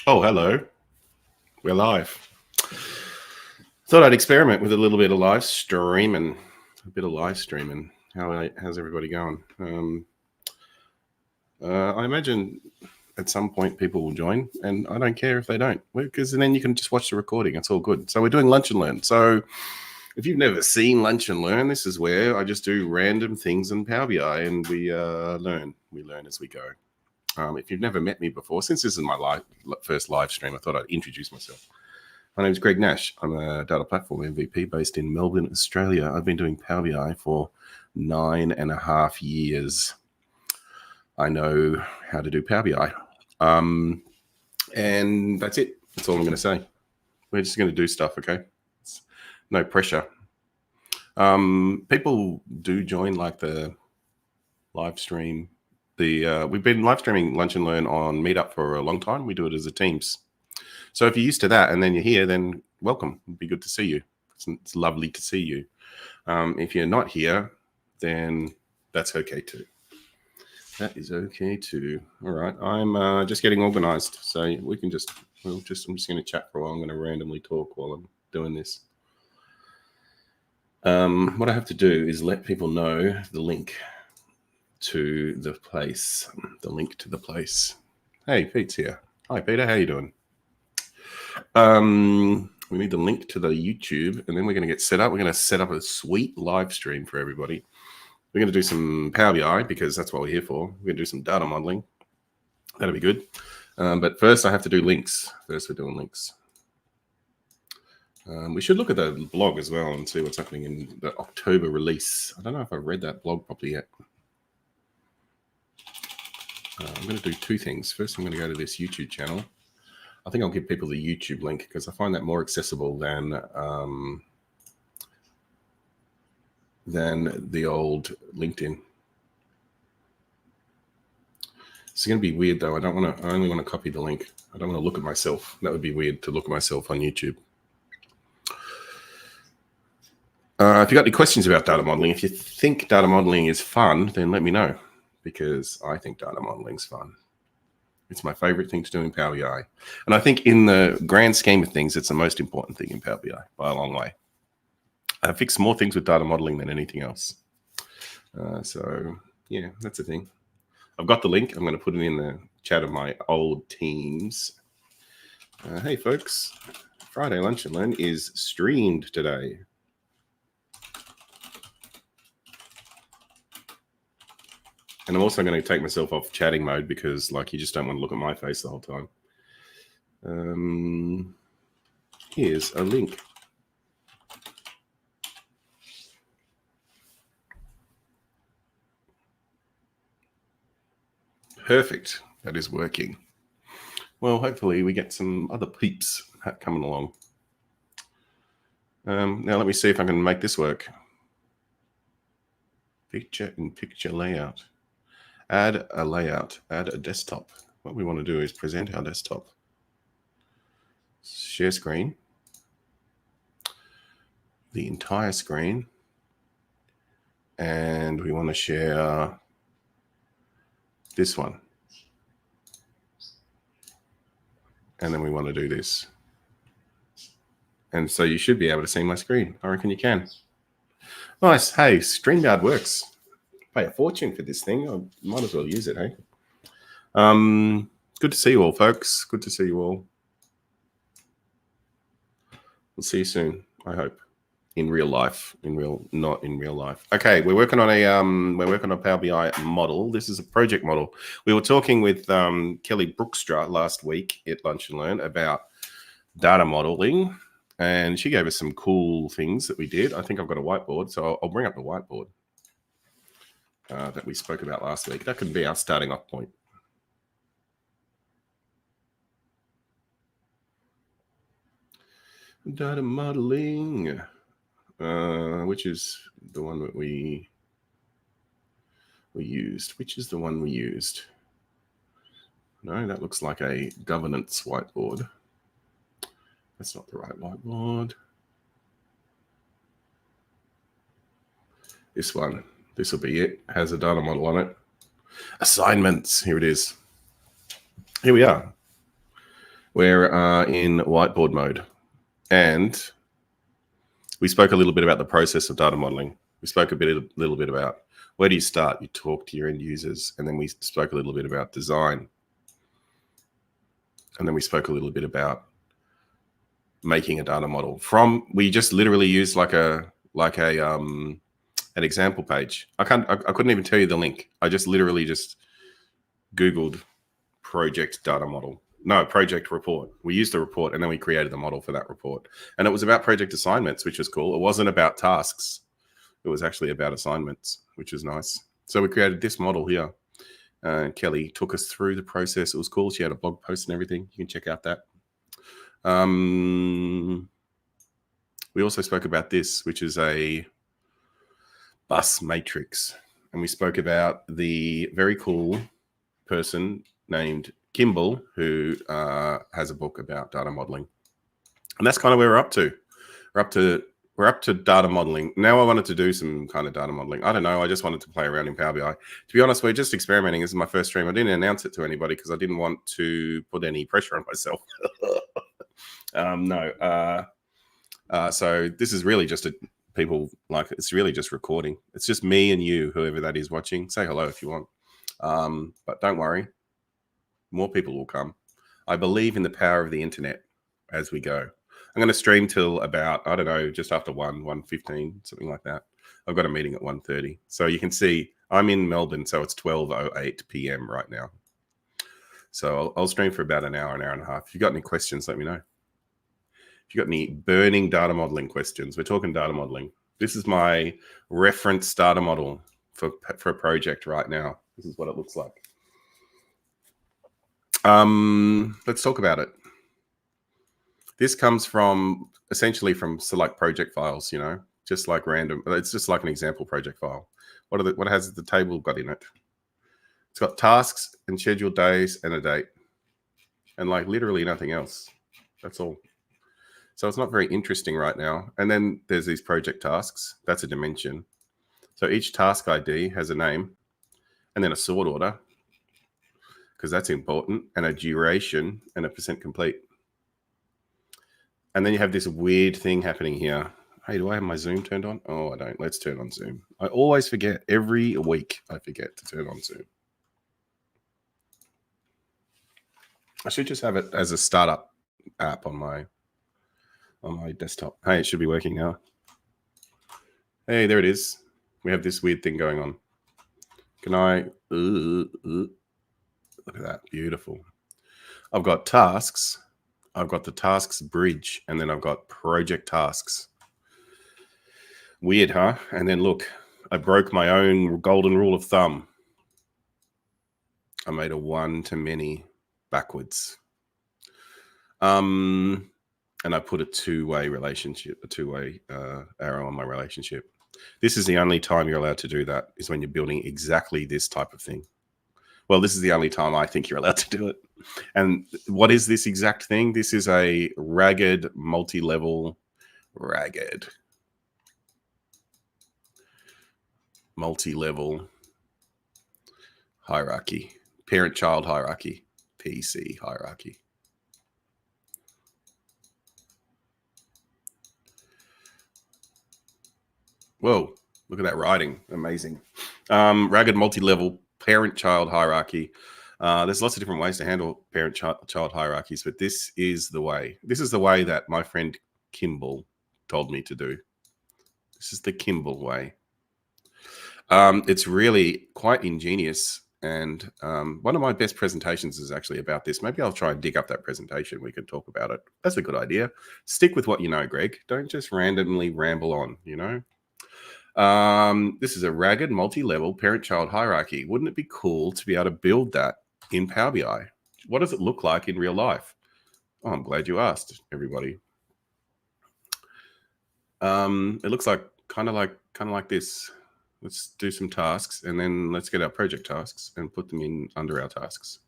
Oh, hello. We're live. Thought I'd experiment with a little bit of live streaming. How's everybody going? I imagine at some point people will join, and I don't care if they don't, because then you can just watch the recording. It's all good. So we're doing Lunch and Learn. So if you've never seen Lunch and Learn, this is where I just do random things in Power BI, and we learn. We learn as we go. If you've never met me before, since this is my first live stream, I thought I'd introduce myself. My name is Greg Nash. I'm a data platform MVP based in Melbourne, Australia. I've been doing Power BI for 9.5 years. I know how to do Power BI. And that's it. That's all I'm going to say. We're just going to do stuff, okay? It's no pressure. People do join like the live stream. We've been live streaming Lunch and Learn on Meetup for a long time. We do it as a Teams. So if you're used to that and then you're here, then welcome. It'd be good to see you. It's lovely to see you. If you're not here, then that's okay too. That is okay too. All right. I'm just getting organized. So I'm just going to chat for a while. I'm going to randomly talk while I'm doing this. What I have to do is let people know the link to the place. Hey, Pete's here. Hi, Peter. How you doing? We need the link to the YouTube, and then we're going to get set up. We're going to set up a sweet live stream for everybody. We're going to do some Power BI because that's what we're here for. We're going to do some data modeling. That'll be good. But first, I have to do links. First, we're doing links. We should look at the blog as well and see what's happening in the October release. I don't know if I've read that blog properly yet. I'm going to do two things. First, I'm going to go to this YouTube channel. I think I'll give people the YouTube link because I find that more accessible than the old LinkedIn. It's going to be weird though. I only want to copy the link. I don't want to look at myself. That would be weird to look at myself on YouTube. If you've got any questions about data modeling, if you think data modeling is fun, then let me know because I think data modeling is fun. It's my favorite thing to do in Power BI. And I think in the grand scheme of things, it's the most important thing in Power BI by a long way. I fix more things with data modeling than anything else. So yeah, that's the thing. I've got the link. I'm going to put it in the chat of my old teams. Hey folks, Friday Lunch and Learn is streamed today. And I'm also going to take myself off chatting mode because like you just don't want to look at my face the whole time. Here's a link. Perfect. That is working. Well, hopefully we get some other peeps coming along. Now let me see if I can make this work. Picture in picture layout. Add a layout. Add a desktop. What we want to do is present our desktop. Share screen. The entire screen. And we want to share this one. And then we want to do this. And so you should be able to see my screen. I reckon you can. Nice. Hey, StreamYard works. Pay a fortune for this thing. I might as well use it, hey? Good to see you all, folks. Good to see you all. We'll see you soon, I hope. In real life, not in real life. Okay, we're working on a Power BI model. This is a project model. We were talking with Kelly Brookstra last week at Lunch and Learn about data modeling, and she gave us some cool things that we did. I think I've got a whiteboard, so I'll bring up the whiteboard that we spoke about last week. That could be our starting off point. Data modeling. Which is the one that we used. Which is the one we used? No, that looks like a governance whiteboard. That's not the right whiteboard. This one. This will be it. Has a data model on it. Assignments. Here it is. Here we are. We're in whiteboard mode, and we spoke a little bit about the process of data modeling. We spoke a little bit about where do you start? You talk to your end users, and then we spoke a little bit about design, and then we spoke a little bit about making a data model. We just literally used like an example page. I couldn't even tell you the link. I just literally just Googled project data model. No, project report. We used the report and then we created the model for that report. And it was about project assignments, which was cool. It wasn't about tasks. It was actually about assignments, which was nice. So we created this model here. Kelly took us through the process. It was cool. She had a blog post and everything. You can check out that. We also spoke about this, which is a bus matrix. And we spoke about the very cool person named Kimball, who has a book about data modeling. And that's kind of where we're up to. We're up to data modeling. Now I wanted to do some kind of data modeling. I don't know. I just wanted to play around in Power BI. To be honest, we're just experimenting. This is my first stream. I didn't announce it to anybody because I didn't want to put any pressure on myself. So this is really just it's really just recording. It's just me and you, whoever that is watching. Say hello if you want. But don't worry. More people will come. I believe in the power of the internet as we go. I'm going to stream till about, I don't know, just after 1:15, something like that. I've got a meeting at 1:30. So you can see I'm in Melbourne, so it's 12:08 p.m. right now. So I'll stream for about an hour and a half. If you've got any questions, let me know. If you've got any burning data modeling questions, we're talking data modeling. This is my reference data model for a project right now. This is what it looks like. Let's talk about it. This comes from essentially from select project files, just like random. It's just like an example project file. What has the table got in it? It's got tasks and scheduled days and a date, and like literally nothing else. That's all. So it's not very interesting right now. And then there's these project tasks. That's a dimension. So each task ID has a name, and then a sort order, because that's important, and a duration and a % complete. And then you have this weird thing happening here. Hey, do I have my Zoom turned on? Oh, I don't. Let's turn on Zoom. I always forget. Every week I forget to turn on Zoom. I should just have it as a startup app on my desktop. Hey, it should be working now. Hey, there it is. We have this weird thing going on. Can I... Look at that. Beautiful. I've got tasks. I've got the tasks bridge, and then I've got project tasks. Weird, huh? And then look, I broke my own golden rule of thumb. I made a one-to-many backwards. And I put a two-way relationship, a two-way arrow on my relationship. This is the only time you're allowed to do that, is when you're building exactly this type of thing. Well, this is the only time I think you're allowed to do it. And what is this exact thing? This is a ragged, multi-level, hierarchy, parent-child hierarchy, PC hierarchy. Whoa, look at that writing. Amazing. Ragged, multi-level, parent-child hierarchy. There's lots of different ways to handle parent-child hierarchies, but this is the way. This is the way that my friend Kimball told me to do. This is the Kimball way. It's really quite ingenious, and one of my best presentations is actually about this. Maybe I'll try and dig up that presentation. We could talk about it. That's a good idea. Stick with what you know, Greg. Don't just randomly ramble on, This is a ragged, multi-level parent-child hierarchy. Wouldn't it be cool to be able to build that in Power BI? What does it look like in real life? Oh, I'm glad you asked, everybody. It looks like kind of like this. Let's do some tasks, and then let's get our project tasks and put them in under our tasks.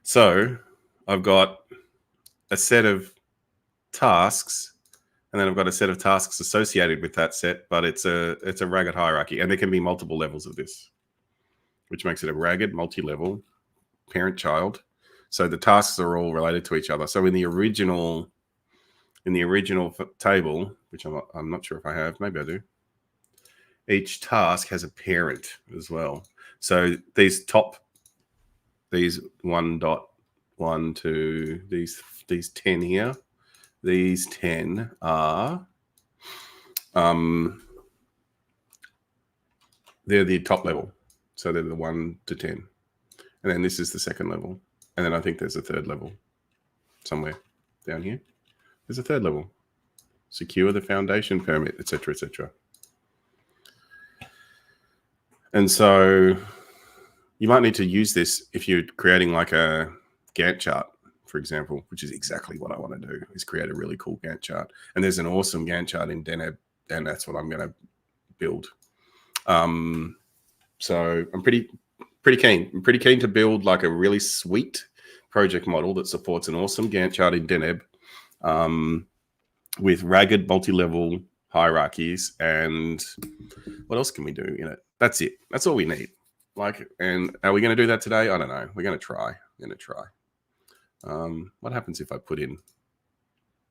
So I've got a set of tasks, and then I've got a set of tasks associated with that set, but it's a ragged hierarchy, and there can be multiple levels of this, which makes it a ragged, multi-level, parent-child So the tasks are all related to each other. So in the original table, which I'm not sure if I have, maybe I do, each task has a parent as well. So these 1.1 to these 10 here, these 10 are they're the top level. So they're the 1 to 10. And then this is the second level. And then I think there's a third level somewhere down here. There's a third level. Secure the foundation permit, etc., etc. And so you might need to use this if you're creating like a Gantt chart, for example, which is exactly what I want to do, is create a really cool Gantt chart. And there's an awesome Gantt chart in Deneb, and that's what I'm going to build. So I'm pretty keen. I'm pretty keen to build like a really sweet project model that supports an awesome Gantt chart in Deneb, with ragged multi-level hierarchies. And what else can we do in it? That's it. That's all we need. Like, and are we going to do that today? I don't know. We're going to try. What happens if I put in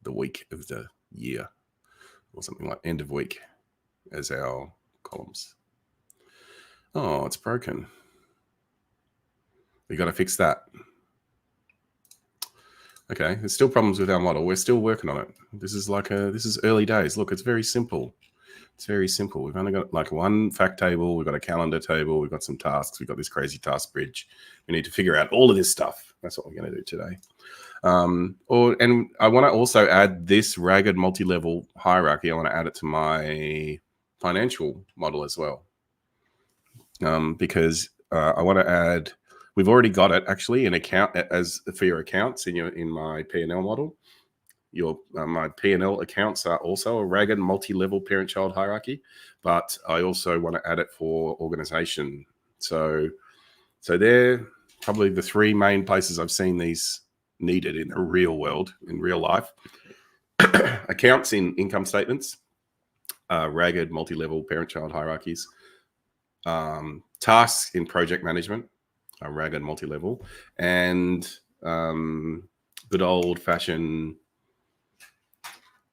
the week of the year or something like end of week as our columns? Oh, it's broken. We got to fix that. Okay, there's still problems with our model. We're still working on it. This is early days. Look, it's very simple. It's very simple. We've only got like one fact table. We've got a calendar table. We've got some tasks. We've got this crazy task bridge. We need to figure out all of this stuff. That's what we're going to do today. And I want to also add this ragged multi-level hierarchy. I want to add it to my financial model as well. Because I want to add, we've already got it actually in account as for your accounts in my P&L model. My P&L accounts are also a ragged multi-level parent-child hierarchy, but I also want to add it for organization. So they're probably the three main places I've seen these needed in the real world, in real life. Accounts in income statements, ragged multi-level parent-child hierarchies. Tasks in project management, ragged multi-level, and good old-fashioned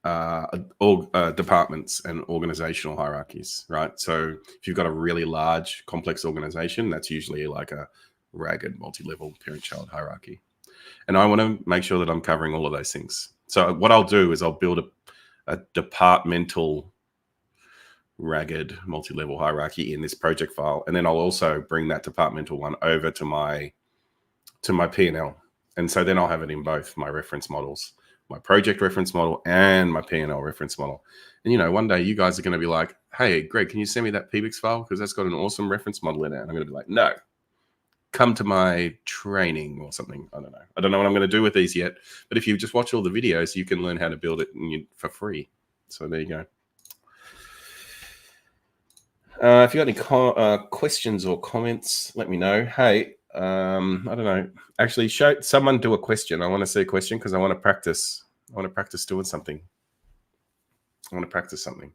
departments and organizational hierarchies, right? So if you've got a really large, complex organization, that's usually like a ragged multi-level parent-child hierarchy. And I want to make sure that I'm covering all of those things. So what I'll do is I'll build a departmental ragged multi-level hierarchy in this project file, and then I'll also bring that departmental one over to my P&L. And so then I'll have it in both my reference models, my project reference model and my P&L reference model. And one day you guys are going to be like, hey, Greg, can you send me that PBIX file? Because that's got an awesome reference model in it. And I'm going to be like, no, come to my training or something. I don't know what I'm going to do with these yet. But if you just watch all the videos, you can learn how to build it for free. So there you go. If you got any questions or comments, let me know. Hey, I don't know. Actually, someone do a question. I want to see a question because I want to practice. I want to practice doing something. I want to practice something.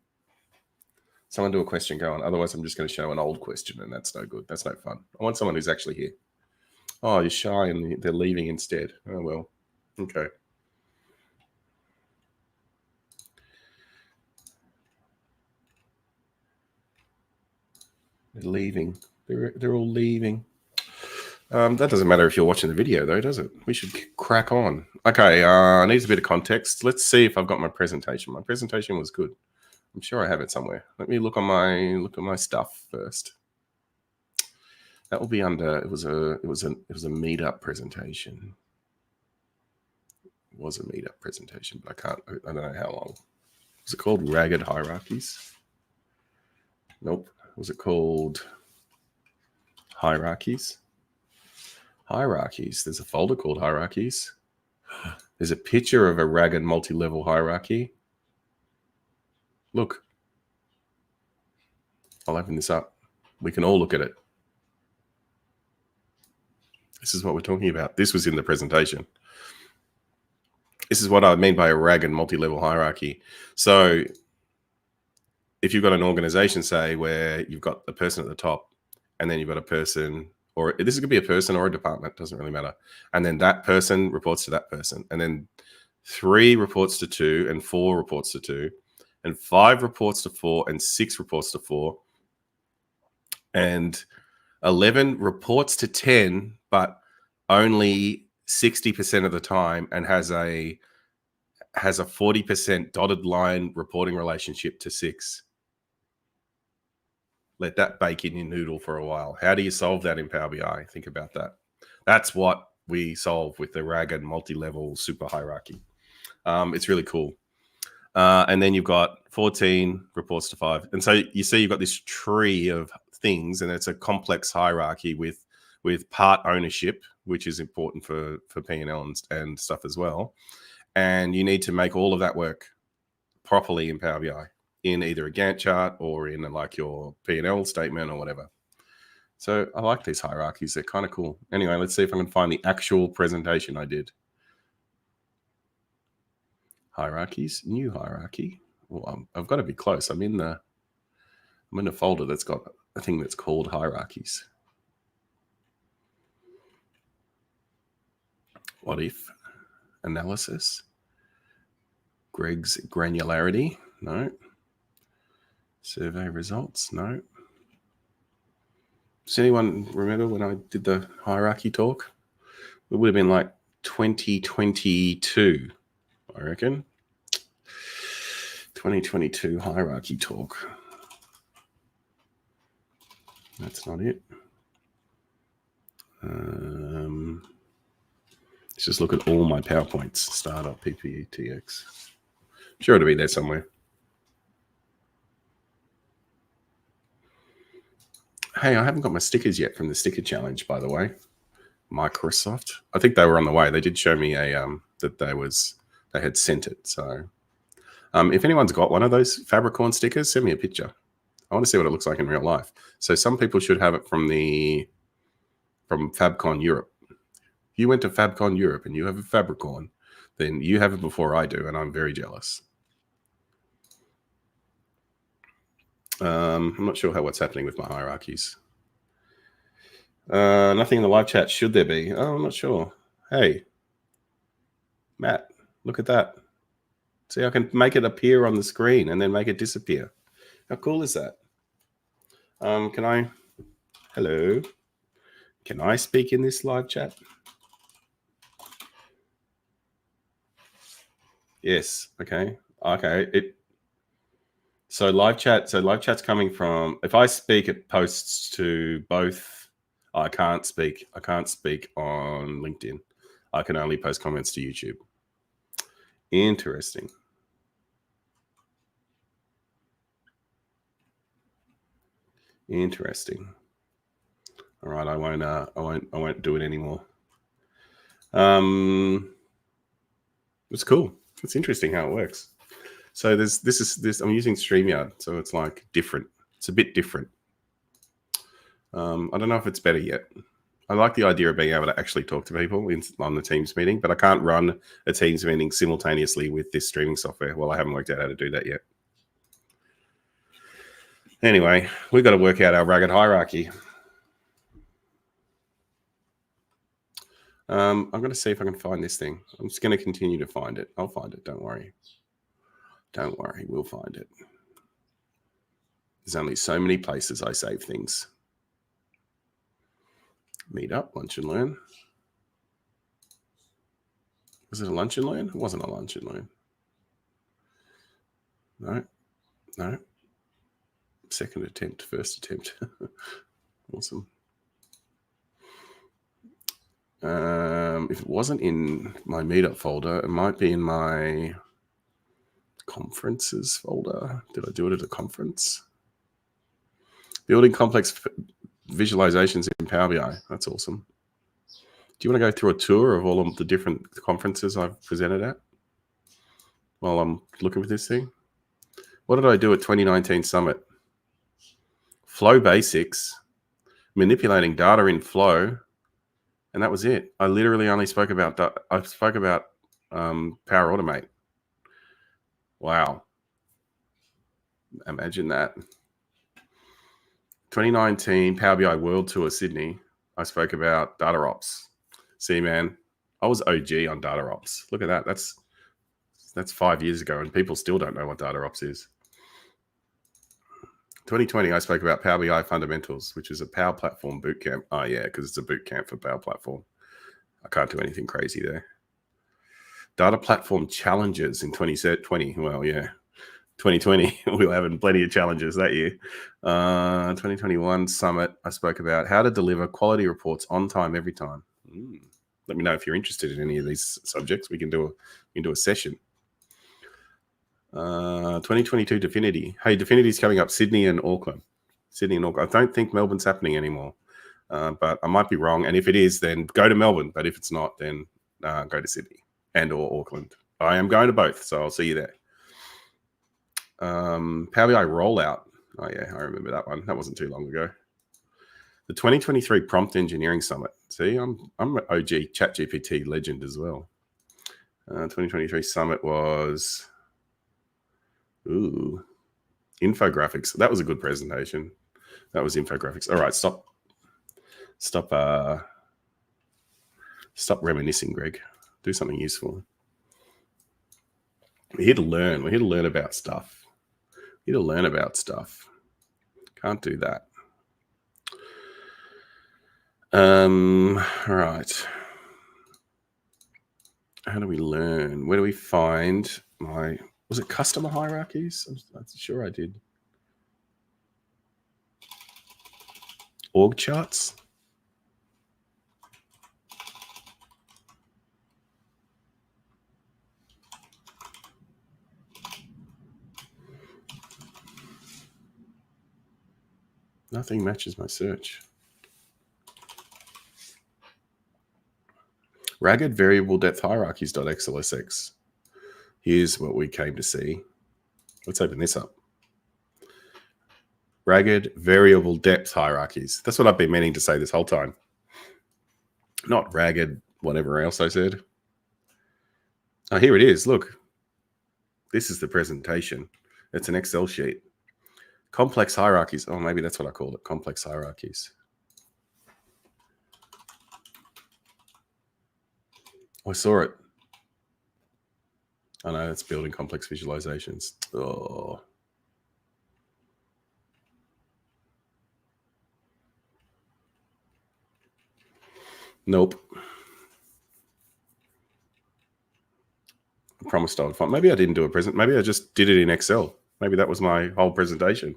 Someone do a question, go on. Otherwise, I'm just going to show an old question, and that's no good. That's no fun. I want someone who's actually here. Oh, you're shy, and they're leaving instead. Oh, well. Okay. They're leaving. They're all leaving. That doesn't matter if you're watching the video, though, does it? We should crack on. Okay, needs a bit of context. Let's see if I've got my presentation. My presentation was good. I'm sure I have it somewhere. Let me look at my stuff first. That will be under. It was a meetup presentation. It was a meetup presentation, but I don't know how long. Was it called Ragged Hierarchies? Nope. Was it called Hierarchies? Hierarchies. There's a folder called Hierarchies. There's a picture of a ragged multi-level hierarchy. Look. I'll open this up. We can all look at it. This is what we're talking about. This was in the presentation. This is what I mean by a ragged multi-level hierarchy. So if you've got an organization, say, where you've got a person at the top, and then you've got a person or this could be a person or a department, doesn't really matter. And then that person reports to that person. And then 3 reports to 2, and 4 reports to 2, and 5 reports to 4, and 6 reports to 4, and 11 reports to 10, but only 60% of the time, and has a 40% dotted line reporting relationship to 6. Let that bake in your noodle for a while. How do you solve that in Power BI? Think about that. That's what we solve with the RAG multi-level super hierarchy. It's really cool. And then you've got 14 reports to 5. And so you see you've got this tree of things, and it's a complex hierarchy with part ownership, which is important for P&L and stuff as well. And you need to make all of that work properly in Power BI in either a Gantt chart or in like your P&L statement or whatever. So I like these hierarchies. They're kind of cool. Anyway, let's see if I can find the actual presentation I did. Hierarchies, new hierarchy. Well, I've got to be close. I'm in a folder that's got a thing that's called hierarchies. What if? Analysis. Greg's granularity. No. Survey results. No. Does anyone remember when I did the hierarchy talk? It would have been like 2022, I reckon. 2022 hierarchy talk. That's not it. Let's just look at all my PowerPoints. Startup PPTX. Sure, it'll be there somewhere. Hey, I haven't got my stickers yet from the sticker challenge, by the way. Microsoft. I think they were on the way. They did show me that they had sent it. So if anyone's got one of those Fabricorn stickers, send me a picture. I want to see what it looks like in real life. So some people should have it from FabCon Europe. If you went to FabCon Europe and you have a Fabricorn, then you have it before I do, and I'm very jealous. I'm not sure what's happening with my hierarchies. Nothing in the live chat. Should there be? Oh, I'm not sure. Hey, Matt, look at that. See, I can make it appear on the screen and then make it disappear. How cool is that? Hello. Can I speak in this live chat? Yes. Okay. So live chat's coming from, if I speak, it posts to both. I can't speak on LinkedIn. I can only post comments to YouTube. Interesting. All right, I won't do it anymore. It's cool. It's interesting how it works. So I'm using StreamYard, so it's like different. It's a bit different. I don't know if it's better yet. I like the idea of being able to actually talk to people on the Teams meeting, but I can't run a Teams meeting simultaneously with this streaming software. Well, I haven't worked out how to do that yet. Anyway, we've got to work out our rugged hierarchy. I'm going to see if I can find this thing. I'm just going to continue to find it. I'll find it. Don't worry. Don't worry. We'll find it. There's only so many places I save things. Meet up, lunch and learn. Was it a lunch and learn? It wasn't a lunch and learn. No. Second attempt, first attempt. Awesome. If it wasn't in my meetup folder, it might be in my conferences folder. Did I do it at a conference? Building complex visualizations in Power BI. That's awesome. Do you want to go through a tour of all of the different conferences I've presented at while I'm looking for this thing? What did I do at 2019 Summit? Flow basics, manipulating data in Flow, and that was it. I literally only spoke about Power Automate. Wow. Imagine that. 2019 Power BI World Tour Sydney. I spoke about data ops. See, man, I was OG on data ops. Look at that. That's 5 years ago, and people still don't know what data ops is. 2020, I spoke about Power BI fundamentals, which is a Power Platform bootcamp. Oh yeah, because it's a bootcamp for Power Platform. I can't do anything crazy there. Data platform challenges in 2020. Well, yeah, 2020, we were having plenty of challenges that year. 2021 summit, I spoke about how to deliver quality reports on time every time. Let me know if you're interested in any of these subjects. We can do a session. 2022 Dfinity. Hey, Dfinity's coming up, Sydney and Auckland. I don't think Melbourne's happening anymore, but I might be wrong. And if it is, then go to Melbourne. But if it's not, then go to Sydney and or Auckland. I am going to both, so I'll see you there. Power BI rollout. Oh yeah, I remember that one. That wasn't too long ago. The 2023 Prompt Engineering Summit. See, I'm an OG ChatGPT legend as well. 2023 Summit was infographics. That was a good presentation. That was infographics. All right, stop reminiscing, Greg. Do something useful. We're here to learn. We're here to learn about stuff. Can't do that. All right. How do we learn? Where do we find was it customer hierarchies? I'm sure I did. Org charts. Nothing matches my search. Ragged variable depth hierarchies.xlsx. Here's what we came to see. Let's open this up. Ragged variable depth hierarchies. That's what I've been meaning to say this whole time. Not ragged whatever else I said. Oh, here it is. Look. This is the presentation. It's an Excel sheet. Complex hierarchies. Oh, maybe that's what I called it. Complex hierarchies. I saw it. I know it's building complex visualizations. Oh. Nope. I promised I would find. Maybe I didn't do a present. Maybe I just did it in Excel. Maybe that was my whole presentation.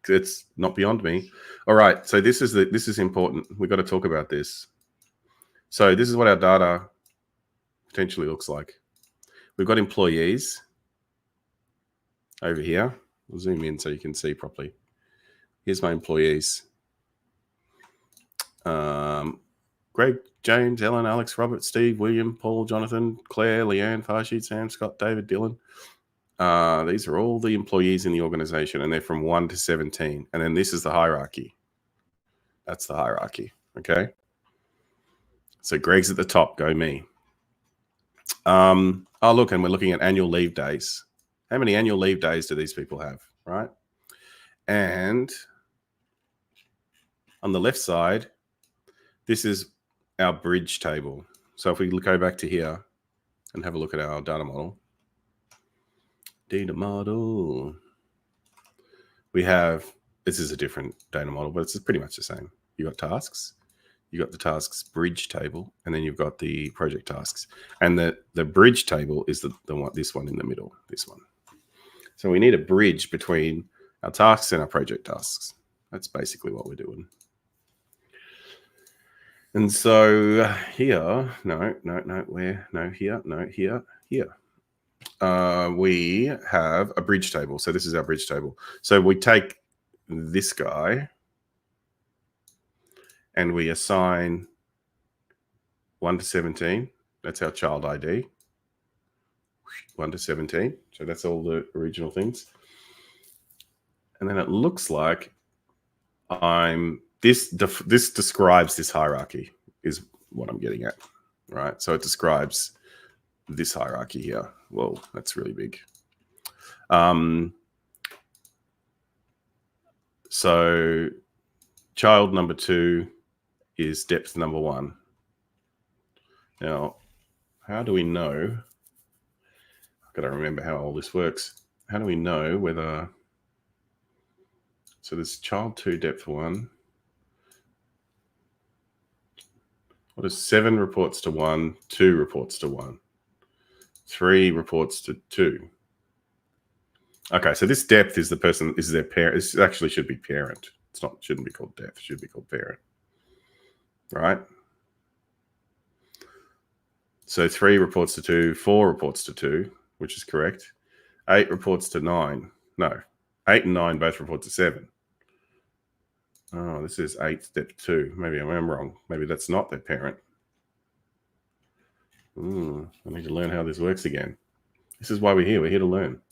It's not beyond me. All right. So this is important. We've got to talk about this. So this is what our data potentially looks like. We've got employees over here. I'll zoom in so you can see properly. Here's my employees. Greg, James, Ellen, Alex, Robert, Steve, William, Paul, Jonathan, Claire, Leanne, Farshid, Sam, Scott, David, Dylan. These are all the employees in the organization, and they're from 1 to 17. And then this is the hierarchy. That's the hierarchy. Okay. So Greg's at the top. Go me. Oh, look, and we're looking at annual leave days. How many annual leave days do these people have, right? And on the left side, this is our bridge table. So if we go back to here and have a look at our data model. We have, this is a different data model, but it's pretty much the same. You got tasks. You got the tasks bridge table, and then you've got the project tasks. And the bridge table is the one, this one in the middle, this one. So we need a bridge between our tasks and our project tasks. That's basically what we're doing. And so here, here. We have a bridge table. So this is our bridge table. So we take this guy and we assign 1 to 17. That's our child ID. 1 to 17. So that's all the original things. And then it looks like this describes this hierarchy is what I'm getting at, right? So it describes this hierarchy here. Whoa, that's really big. So child number 2 is depth number 1. Now, how do we know? I've got to remember how all this works. How do we know whether... So there's child 2, depth 1. What is 7 reports to 1, 2 reports to 1, 3 reports to 2. Okay, so this depth is the person, is their parent. This actually should be parent. It's not, shouldn't be called depth, it should be called parent. Right? So 3 reports to 2, 4 reports to 2, which is correct. 8 reports to 9. No, 8 and 9 both report to 7. Oh, this is 8 step 2. Maybe I'm wrong. Maybe that's not their parent. I need to learn how this works again. This is why we're here. We're here to learn.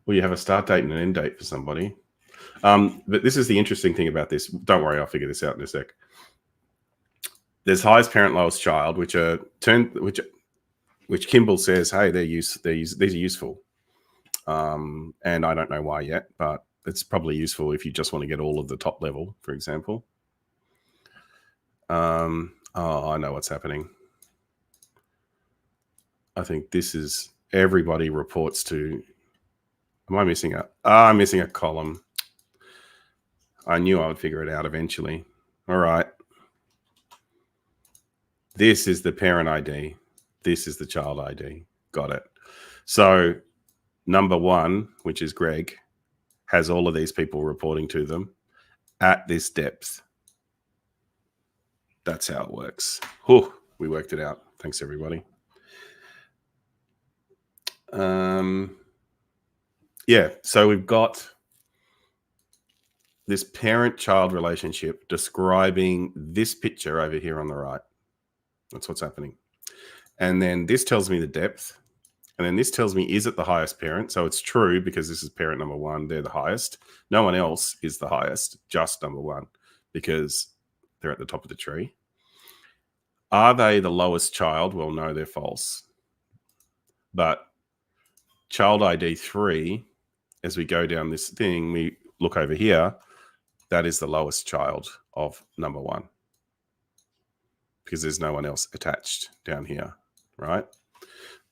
Well, you have a start date and an end date for somebody. But this is the interesting thing about this. Don't worry, I'll figure this out in a sec. There's highest parent, lowest child, which Kimball says, hey, these are useful. And I don't know why yet, but it's probably useful if you just want to get all of the top level, for example. Oh, I know what's happening. I think this is everybody reports to. Am I missing I'm missing a column. I knew I would figure it out eventually. All right. This is the parent ID. This is the child ID. Got it. So number 1, which is Greg, has all of these people reporting to them at this depth. That's how it works. Whew, we worked it out. Thanks, everybody. Yeah, so we've got this parent-child relationship describing this picture over here on the right. That's what's happening. And then this tells me the depth. And then this tells me, is it the highest parent? So it's true because this is parent number 1. They're the highest. No one else is the highest, just number 1, because they're at the top of the tree. Are they the lowest child? Well, no, they're false. But child ID 3, as we go down this thing, we look over here, that is the lowest child of number 1 because there's no one else attached down here, right?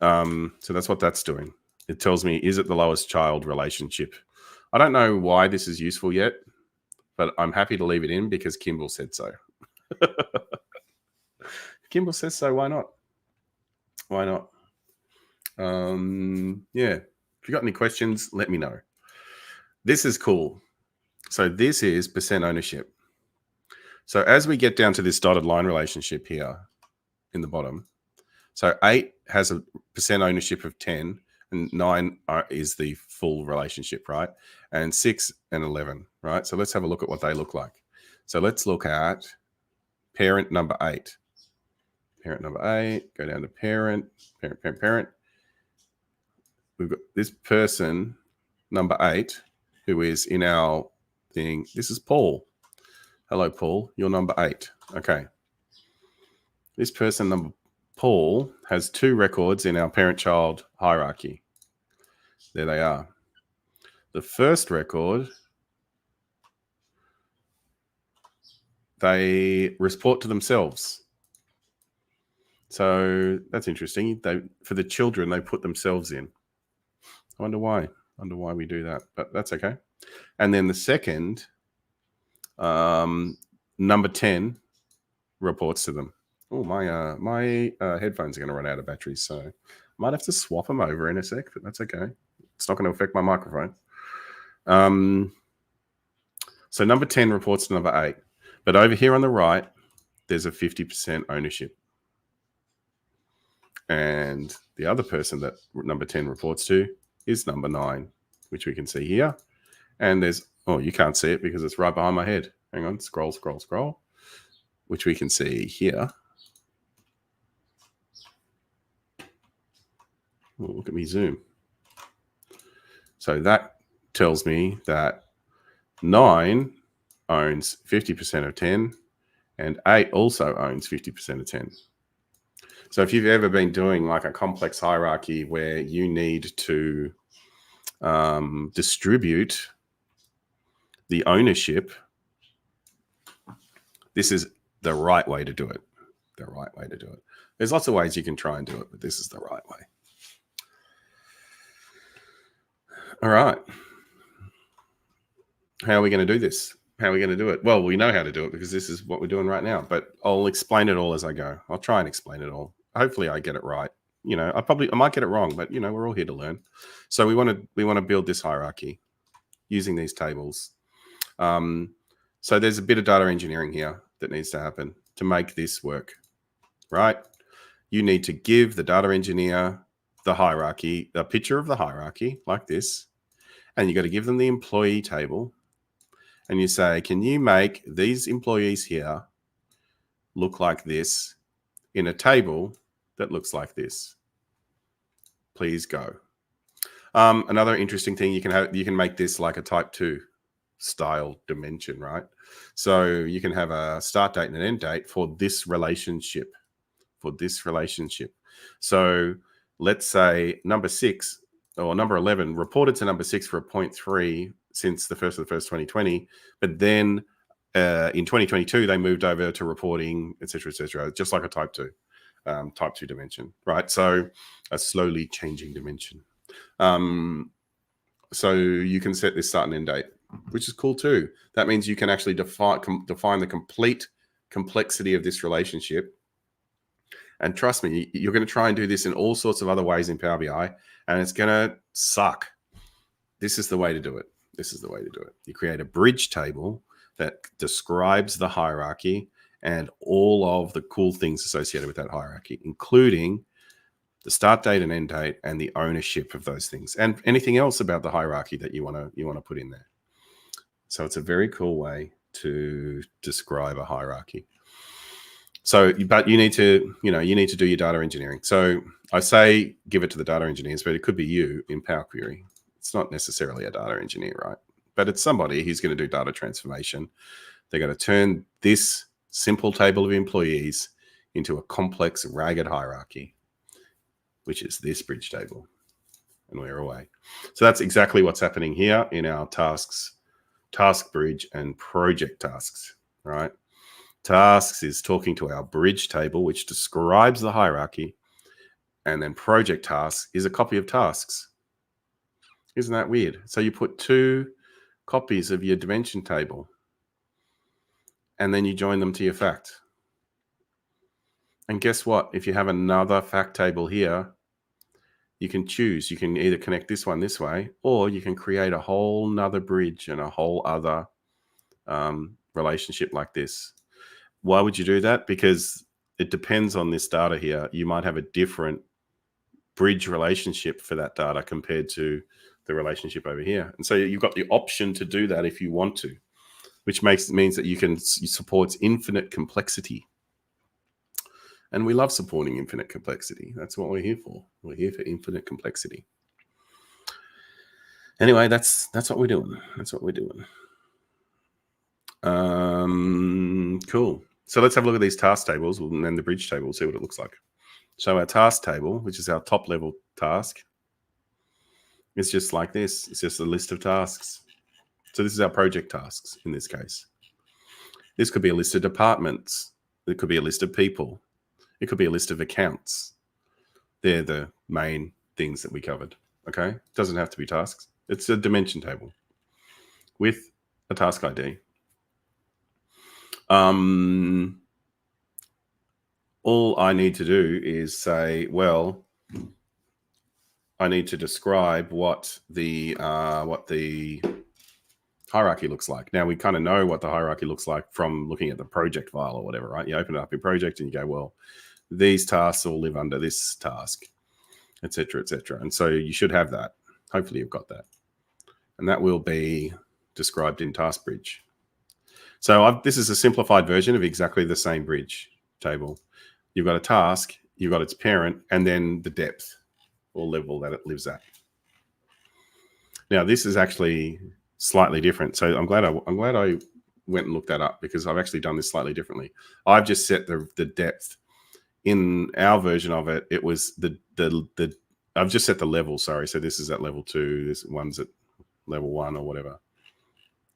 So that's what that's doing. It tells me, is it the lowest child relationship? I don't know why this is useful yet, but I'm happy to leave it in because Kimball said so. Kimball says so, why not? Why not? Yeah. If you got any questions, let me know. This is cool. So this is percent ownership. So as we get down to this dotted line relationship here in the bottom, so 8 has a percent ownership of 10, and 9 is the full relationship, right? And 6 and 11, right? So let's have a look at what they look like. So let's look at parent number 8. Parent number 8, go down to parent. We've got this person, number 8, who is in our thing. This is Paul. Hello, Paul. You're number 8. Okay. This person, number Paul, has 2 records in our parent-child hierarchy. There they are. The first record, they report to themselves. So that's interesting. For the children, they put themselves in. I wonder why. We do that, but that's okay. And then the second, number 10, reports to them. Oh, my headphones are going to run out of batteries, so I might have to swap them over in a sec, but that's okay. It's not going to affect my microphone. So number 10 reports to number 8. But over here on the right, there's a 50% ownership. And the other person that number 10 reports to is number 9, which we can see here. And there's, oh, you can't see it because it's right behind my head. Hang on, scroll, which we can see here. Oh, look at me zoom. So that tells me that 9 owns 50% of 10 and 8 also owns 50% of 10. So if you've ever been doing like a complex hierarchy where you need to distribute the ownership, this is the right way to do it. The right way to do it. There's lots of ways you can try and do it, but this is the right way. All right. How are we going to do this? How are we going to do it? Well, we know how to do it because this is what we're doing right now, but I'll explain it all as I go. I'll try and explain it all. Hopefully I get it right. You know, I might get it wrong, but you know, we're all here to learn. So we want to build this hierarchy using these tables. So there's a bit of data engineering here that needs to happen to make this work, right? You need to give the data engineer the hierarchy, a picture of the hierarchy like this, and you got to give them the employee table. And you say, can you make these employees here look like this in a table that looks like this? Please go. Another interesting thing, you can make this like a type 2 style dimension, right? So you can have a start date and an end date for this relationship. So let's say number 6 or number 11 reported to number 6 for a 0.3 since the 1st of the 1st, 2020. But then in 2022, they moved over to reporting, et cetera, just like a type 2 dimension, right? So a slowly changing dimension. So you can set this start and end date, which is cool too. That means you can actually define the complete complexity of this relationship. And trust me, you're going to try and do this in all sorts of other ways in Power BI, and it's going to suck. This is the way to do it. You create a bridge table that describes the hierarchy and all of the cool things associated with that hierarchy, including the start date and end date and the ownership of those things and anything else about the hierarchy that you want to put in there. So it's a very cool way to describe a hierarchy. So, but you need to do your data engineering. So I say give it to the data engineers, but it could be you in Power Query. It's not necessarily a data engineer, right? But it's somebody who's going to do data transformation. They're going to turn this simple table of employees into a complex, ragged hierarchy, which is this bridge table. And we're away. So that's exactly what's happening here in our tasks, task bridge and project tasks, right? Tasks is talking to our bridge table, which describes the hierarchy. And then project tasks is a copy of tasks. Isn't that weird? So you put 2 copies of your dimension table and then you join them to your fact. And guess what? If you have another fact table here, you can choose. You can either connect this one this way, or you can create a whole nother bridge and a whole other relationship like this. Why would you do that? Because it depends on this data here. You might have a different bridge relationship for that data compared to the relationship over here. And so you've got the option to do that if you want to, which means that you supports infinite complexity. And we love supporting infinite complexity. That's what we're here for. We're here for infinite complexity. Anyway, that's what we're doing. Cool. So let's have a look at these task tables and then the bridge table, see what it looks like. So our task table, which is our top level task, is just like this. It's just a list of tasks. So this is our project tasks in this case. This could be a list of departments. It could be a list of people. It could be a list of accounts. They're the main things that we covered. Okay. It doesn't have to be tasks. It's a dimension table with a task ID. All I need to do is say, well, I need to describe what the hierarchy looks like. Now we kind of know what the hierarchy looks like from looking at the project file or whatever, right? You open it up in project and you go, well, these tasks all live under this task, et cetera, et cetera. And so you should have that. Hopefully you've got that. And that will be described in Task Bridge. So this is a simplified version of exactly the same bridge table. You've got a task, you've got its parent, and then the depth or level that it lives at. Now, this is actually slightly different. So I'm glad I went and looked that up, because I've actually done this slightly differently. I've just set the depth. In our version of it, it was I've just set the level, sorry. So this is at level 2, this one's at level 1 or whatever.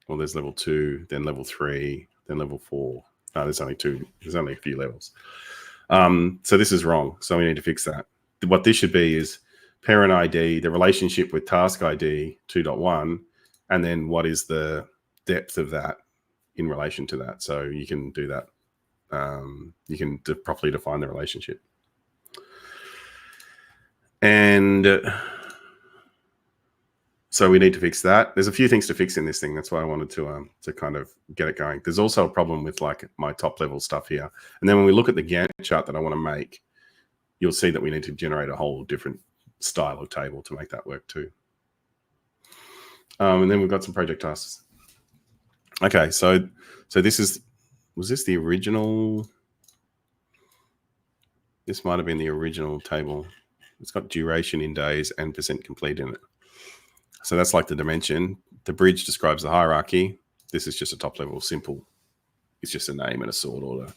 Well, there's level 2, then level 3, then level 4. No, there's only two. There's only a few levels. So this is wrong. So we need to fix that. What this should be is parent ID, the relationship with task ID 2.1, and then what is the depth of that in relation to that. So you can do that. You can properly define the relationship. And so we need to fix that. There's a few things to fix in this thing. That's why I wanted to kind of get it going. There's also a problem with like my top level stuff here. And then when we look at the Gantt chart that I want to make, you'll see that we need to generate a whole different style of table to make that work too. And then we've got some project tasks. Okay, so this was this the original? This might have been the original table. It's got duration in days and % complete in it. So that's like the dimension. The bridge describes the hierarchy. This is just a top level simple. It's just a name and a sort order.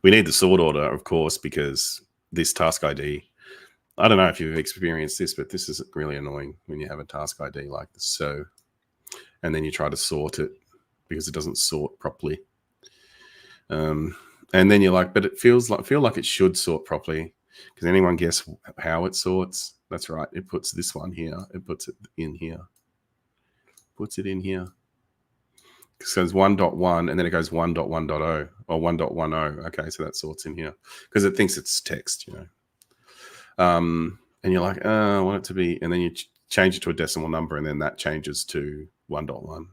We need the sort order, of course, because this task ID, I don't know if you've experienced this, but this is really annoying when you have a task ID like this. So, and then you try to sort it because it doesn't sort properly. And then you're like, but it feel like it should sort properly. Because anyone guess how it sorts? That's right. It puts this one here. It puts it in here. Puts it in here. So it's 1.1 and then it goes 1.1.0 or 1.10. Okay, so that sorts in here because it thinks it's text, you know. And you're like, I want it to be, and then you change it to a decimal number and then that changes to 1.1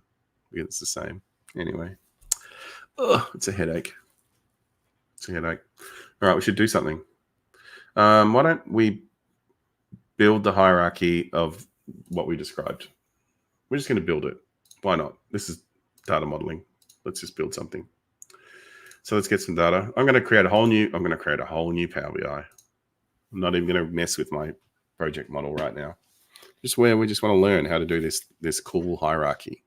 because it's the same. Anyway, it's a headache. It's a headache. All right, we should do something. Why don't we build the hierarchy of what we described? We're just going to build it. Why not? This is data modeling. Let's just build something. So let's get some data. I'm going to create a whole new Power BI. I'm not even going to mess with my project model right now. Just where we just want to learn how to do this cool hierarchy.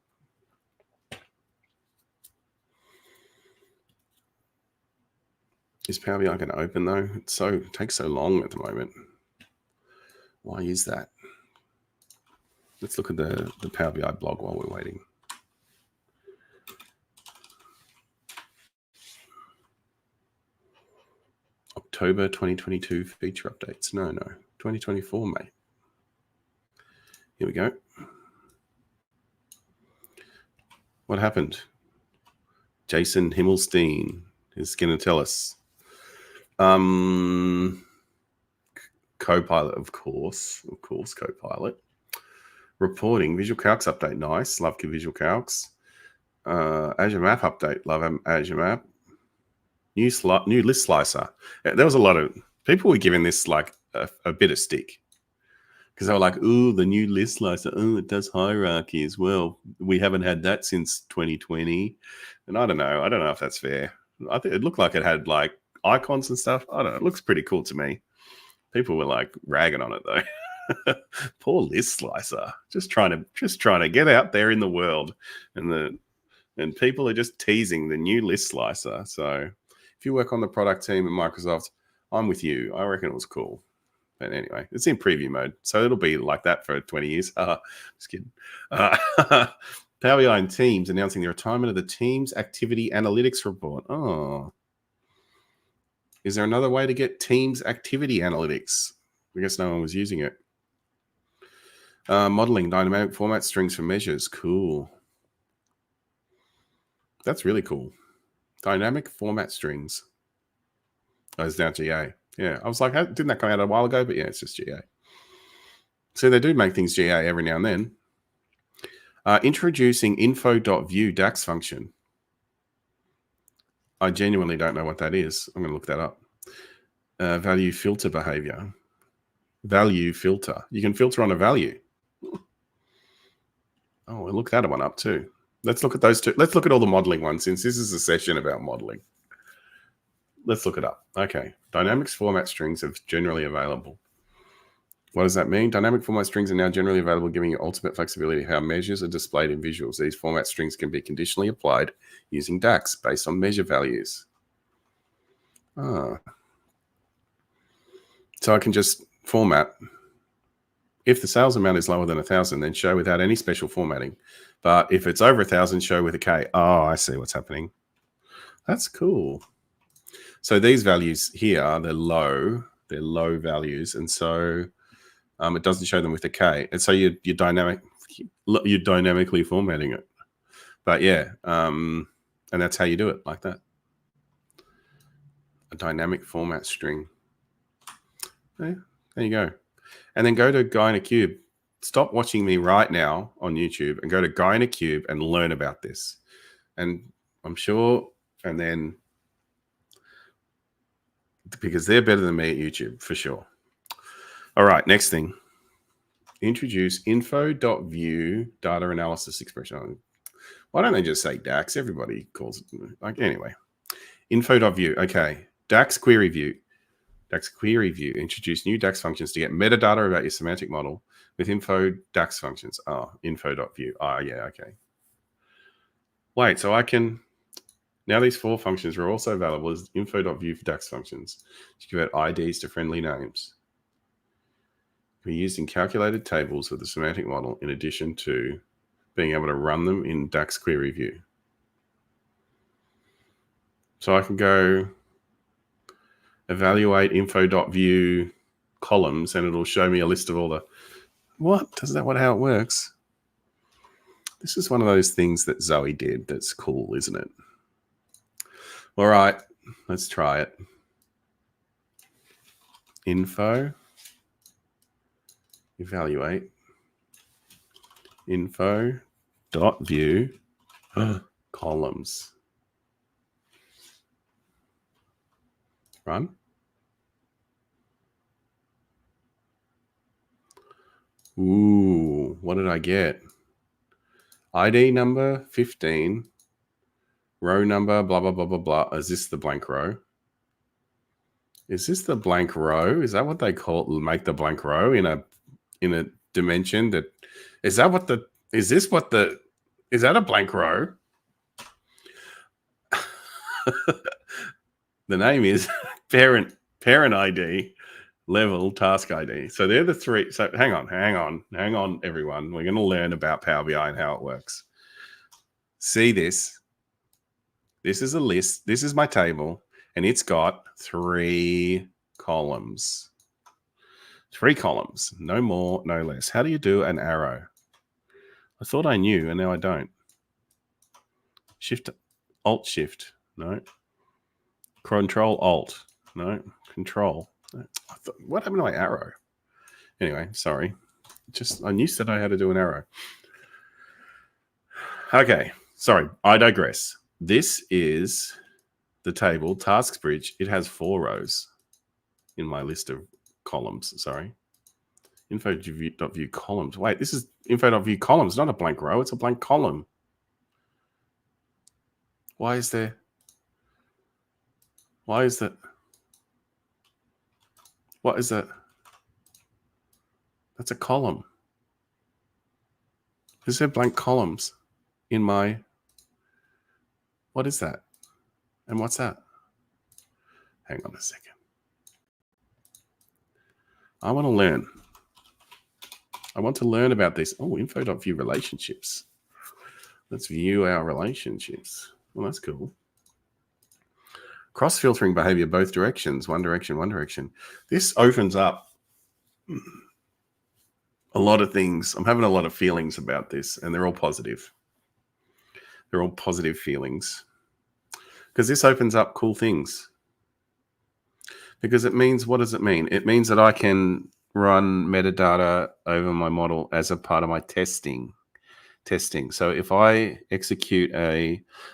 Is Power BI going to open though? It takes so long at the moment. Why is that? Let's look at the Power BI blog while we're waiting. October 2022 feature updates. No, 2024, mate. Here we go. What happened? Jason Himmelstein is going to tell us. Copilot, of course, Copilot. Reporting, Visual Calcs update, nice. Love Visual Calcs. Azure Map update, love Azure Map. New list slicer. There was a lot of people were giving this like a bit of stick because they were like, "Ooh, the new list slicer. Oh, it does hierarchy as well. We haven't had that since 2020." And I don't know if that's fair. I think it looked like it had like icons and stuff. I don't know. It looks pretty cool to me. People were like ragging on it though. Poor list slicer. Just trying to get out there in the world, and people are just teasing the new list slicer. So if you work on the product team at Microsoft, I'm with you. I reckon it was cool. But anyway, it's in preview mode, so it'll be like that for 20 years. Just kidding. Power BI and Teams announcing the retirement of the Teams Activity Analytics report. Oh. Is there another way to get Teams Activity Analytics? I guess no one was using it. Modeling dynamic format strings for measures. Cool. That's really cool. Dynamic format strings. Oh, it's now GA. Yeah, I was like, didn't that come out a while ago? But yeah, it's just GA. So they do make things GA every now and then. Introducing info.view DAX function. I genuinely don't know what that is. I'm going to look that up. Value filter behavior. Value filter. You can filter on a value. Oh, we'll look that one up too. Let's look at those two. Let's look at all the modeling ones since this is a session about modeling. Let's look it up. Okay. Dynamics format strings are generally available. What does that mean? Dynamic format strings are now generally available, giving you ultimate flexibility how measures are displayed in visuals. These format strings can be conditionally applied using DAX based on measure values. So I can just format. If the sales amount is lower than 1,000, then show without any special formatting. But if it's over 1,000, show with a K. Oh, I see what's happening. That's cool. So these values here, they're low values. And so it doesn't show them with a K. And so you're dynamically formatting it. But yeah, and that's how you do it, like that. A dynamic format string. Yeah, there you go. And then go to Guy in a Cube. Stop watching me right now on YouTube and go to Guy in a Cube and learn about this. And I'm sure, and then, because they're better than me at YouTube, for sure. All right, next thing. Introduce info.view data analysis expression. Why don't they just say DAX? Everybody calls it. Like, anyway, info.view. Okay, DAX query view. DAX query view. Introduce new DAX functions to get metadata about your semantic model with info DAX functions. Oh, info.view. Oh, yeah, okay. Wait, so I can... Now these 4 functions are also available as info.view for DAX functions to convert IDs to friendly names. Be used in calculated tables with the semantic model in addition to being able to run them in DAX query view. So I can go evaluate info.view columns and it'll show me a list of all the... What? Is that how it works? This is one of those things that Zoe did that's cool, isn't it? All right, let's try it. Info, evaluate, info.view columns. Run. Ooh, what did I get? ID number 15, row number, blah, blah, blah, blah, blah. Is this the blank row? Is this the blank row? Is that what they call it? Make the blank row in a dimension that... Is that what the... Is this what the... Is that a blank row? The name is parent ID, level, task ID. So they're the 3. So hang on, everyone. We're going to learn about Power BI and how it works. See this? This is a list. This is my table, and it's got 3 columns. 3 columns. No more, no less. How do you do an arrow? I thought I knew, and now I don't. Shift, Alt, Shift. No. Control, Alt. No. Control. No. What happened to my arrow? Anyway, sorry. I knew said I had to do an arrow. Okay. Sorry. I digress. This is the table, tasks bridge. It has 4 rows in my list of columns. Sorry. Info.view columns. Wait, this is info.view columns, not a blank row. It's a blank column. Why is that? What is that? That's a column. Is there blank columns in my... What is that? And what's that? Hang on a second. I want to learn. I want to learn about this. Oh, info.view relationships. Let's view our relationships. Well, that's cool. Cross-filtering behavior, both directions. One direction. This opens up a lot of things. I'm having a lot of feelings about this, and they're all positive. They're all positive feelings. Because this opens up cool things. Because it means, what does it mean? It means that I can run metadata over my model as a part of my testing. So if I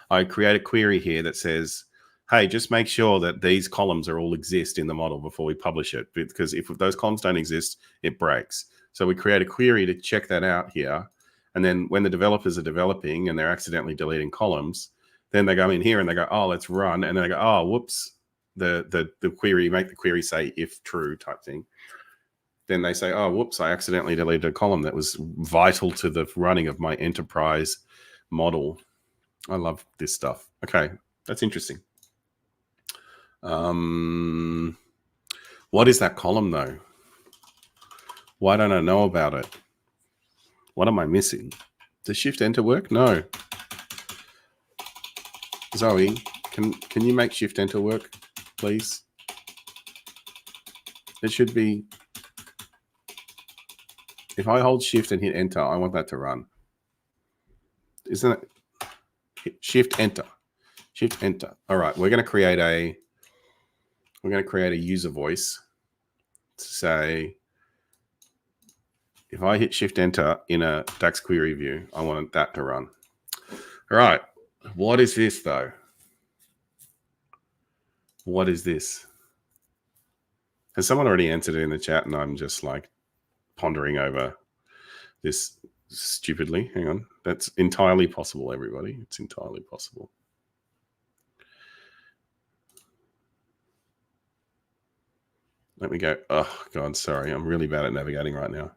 I create a query here that says, hey, just make sure that these columns all exist in the model before we publish it. Because if those columns don't exist, it breaks. So we create a query to check that out here. And then when the developers are developing and they're accidentally deleting columns, then they go in here and they go, oh, let's run. And then they go, oh, whoops. The query, make the query say if true type thing. Then they say, oh, whoops, I accidentally deleted a column that was vital to the running of my enterprise model. I love this stuff. Okay, that's interesting. What is that column though? Why don't I know about it? What am I missing? Does Shift Enter work? No. Zoe, Can you make Shift Enter work, please? It should be. If I hold Shift and hit Enter, I want that to run. Isn't it? Hit Shift Enter. Shift Enter. All right, we're going to create a user voice to say, if I hit Shift Enter in a DAX query view, I want that to run. All right, what is this though? What is this? Has someone already answered it in the chat and I'm just like pondering over this stupidly? Hang on. That's entirely possible, everybody. It's entirely possible. Let me go. Oh, God, sorry. I'm really bad at navigating right now.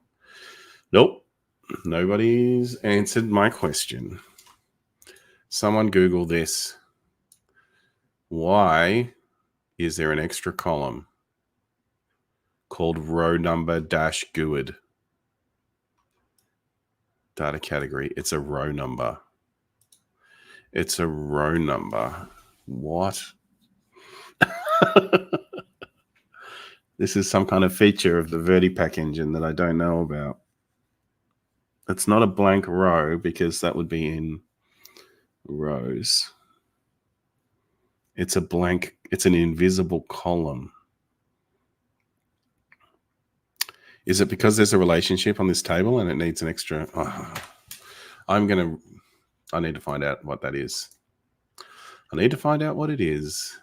Nope. Nobody's answered my question. Someone Google this. Why is there an extra column called row number dash GUID? Data category. It's a row number. It's a row number. What? This is some kind of feature of the VertiPack engine that I don't know about. It's not a blank row because that would be in rows. It's a blank, it's an invisible column. Is it because there's a relationship on this table and it needs an extra? Oh, I need to find out what that is. I need to find out what it is.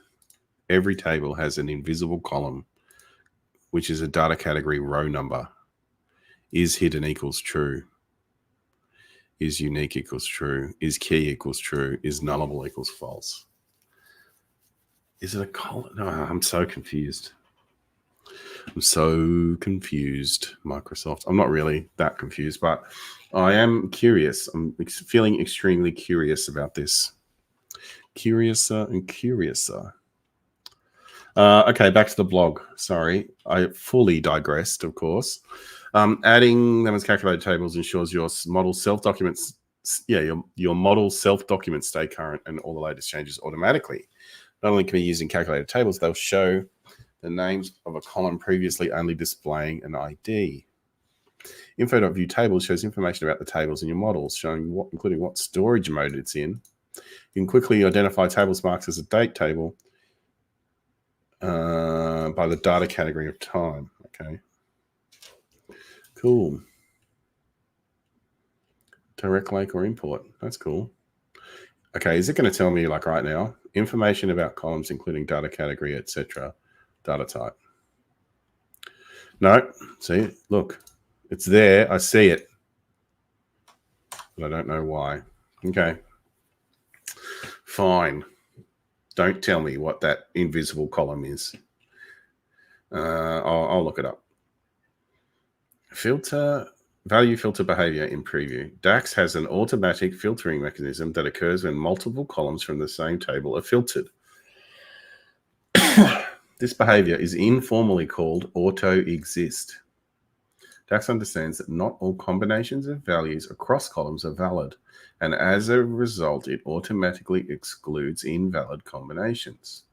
Every table has an invisible column, which is a data category row number. Is hidden equals true? Is unique equals true? Is key equals true? Is nullable equals false? Is it a column? No, I'm so confused. I'm so confused, Microsoft. I'm not really that confused, but I am curious. I'm feeling extremely curious about this. Curiouser and curiouser. Okay, back to the blog. Sorry, I fully digressed, of course. Adding them as calculated tables ensures your model self-documents, your model self-documents stay current and all the latest changes automatically. Not only can we use in calculated tables, they'll show the names of a column previously only displaying an ID. Info.view tables shows information about the tables in your models, including what storage mode it's in. You can quickly identify tables marked as a date table by the data category of time. Okay. Cool. Direct link or import. That's cool. Okay, is it going to tell me like right now? Information about columns, including data category, etc. Data type. No, see, look, it's there. I see it, but I don't know why. Okay, fine. Don't tell me what that invisible column is. I'll look it up. Value filter behavior in preview. DAX has an automatic filtering mechanism that occurs when multiple columns from the same table are filtered. This behavior is informally called auto-exist. DAX understands that not all combinations of values across columns are valid, and as a result, it automatically excludes invalid combinations.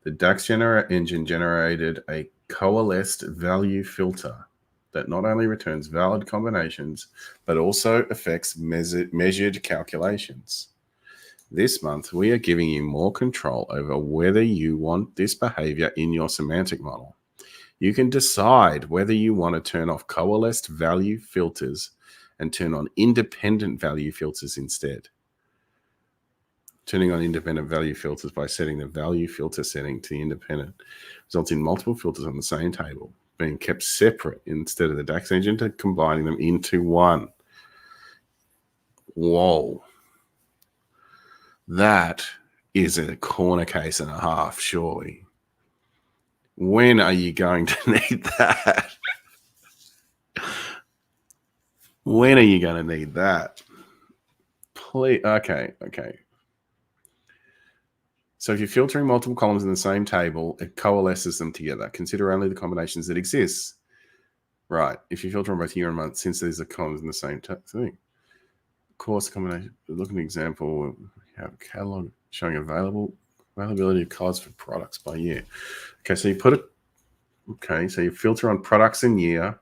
The DAX engine generated a coalesced value filter that not only returns valid combinations, but also affects measured calculations. This month, we are giving you more control over whether you want this behavior in your semantic model. You can decide whether you want to turn off coalesced value filters and turn on independent value filters instead. Turning on independent value filters by setting the value filter setting to independent results in multiple filters on the same table being kept separate instead of the DAX engine to combining them into one. Whoa. That is a corner case and a half, surely. When are you going to need that? When are you going to need that? Please. Okay. So if you're filtering multiple columns in the same table, it coalesces them together. Consider only the combinations that exist. Right. If you filter on both year and month, since these are columns in the same thing. Course combination. Look at an example. We have a catalog showing availability of cards for products by year. Okay, so you put it. Okay, so you filter on products in year.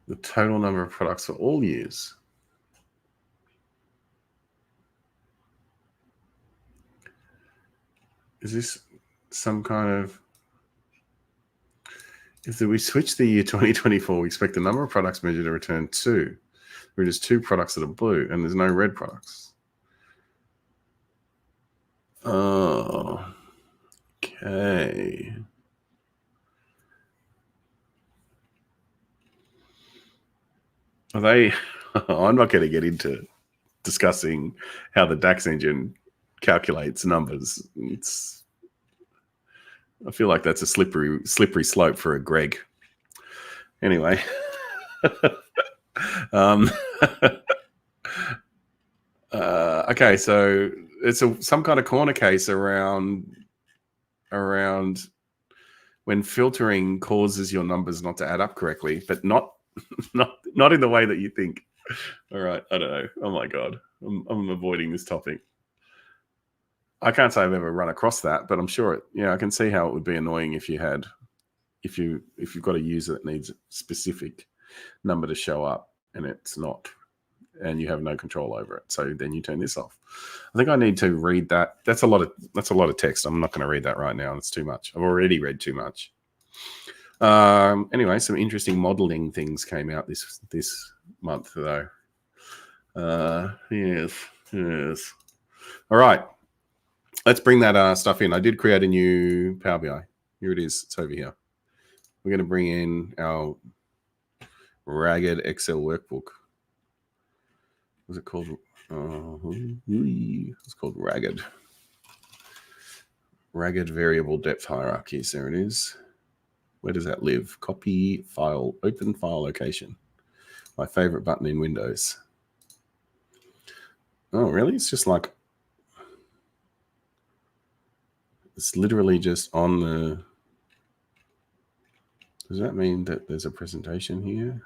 The total number of products for all years. Is this some kind of... If we switch the year 2024, we expect the number of products measured to return 2. There are just 2 products that are blue, and there's no red products. Oh, okay. Are they... I'm not going to get into discussing how the DAX engine calculates numbers. I feel like that's a slippery slope for a Greg. Anyway. Okay, so it's some kind of corner case around when filtering causes your numbers not to add up correctly, but not in the way that you think. All right, I don't know. Oh my god, I'm avoiding this topic. I can't say I've ever run across that, but I'm sure I can see how it would be annoying if you've got a user that needs a specific number to show up and it's not, and you have no control over it. So then you turn this off. I think I need to read that. That's a lot of text. I'm not going to read that right now. It's too much. I've already read too much. Anyway, some interesting modeling things came out this month though. Yes. All right. Let's bring that stuff in. I did create a new Power BI. Here it is. It's over here. We're going to bring in our ragged Excel workbook. What's it called? It's called ragged. Ragged variable depth hierarchies. There it is. Where does that live? Copy file, open file location. My favorite button in Windows. Oh, really? It's just like... It's literally just on the... Does that mean that there's a presentation here?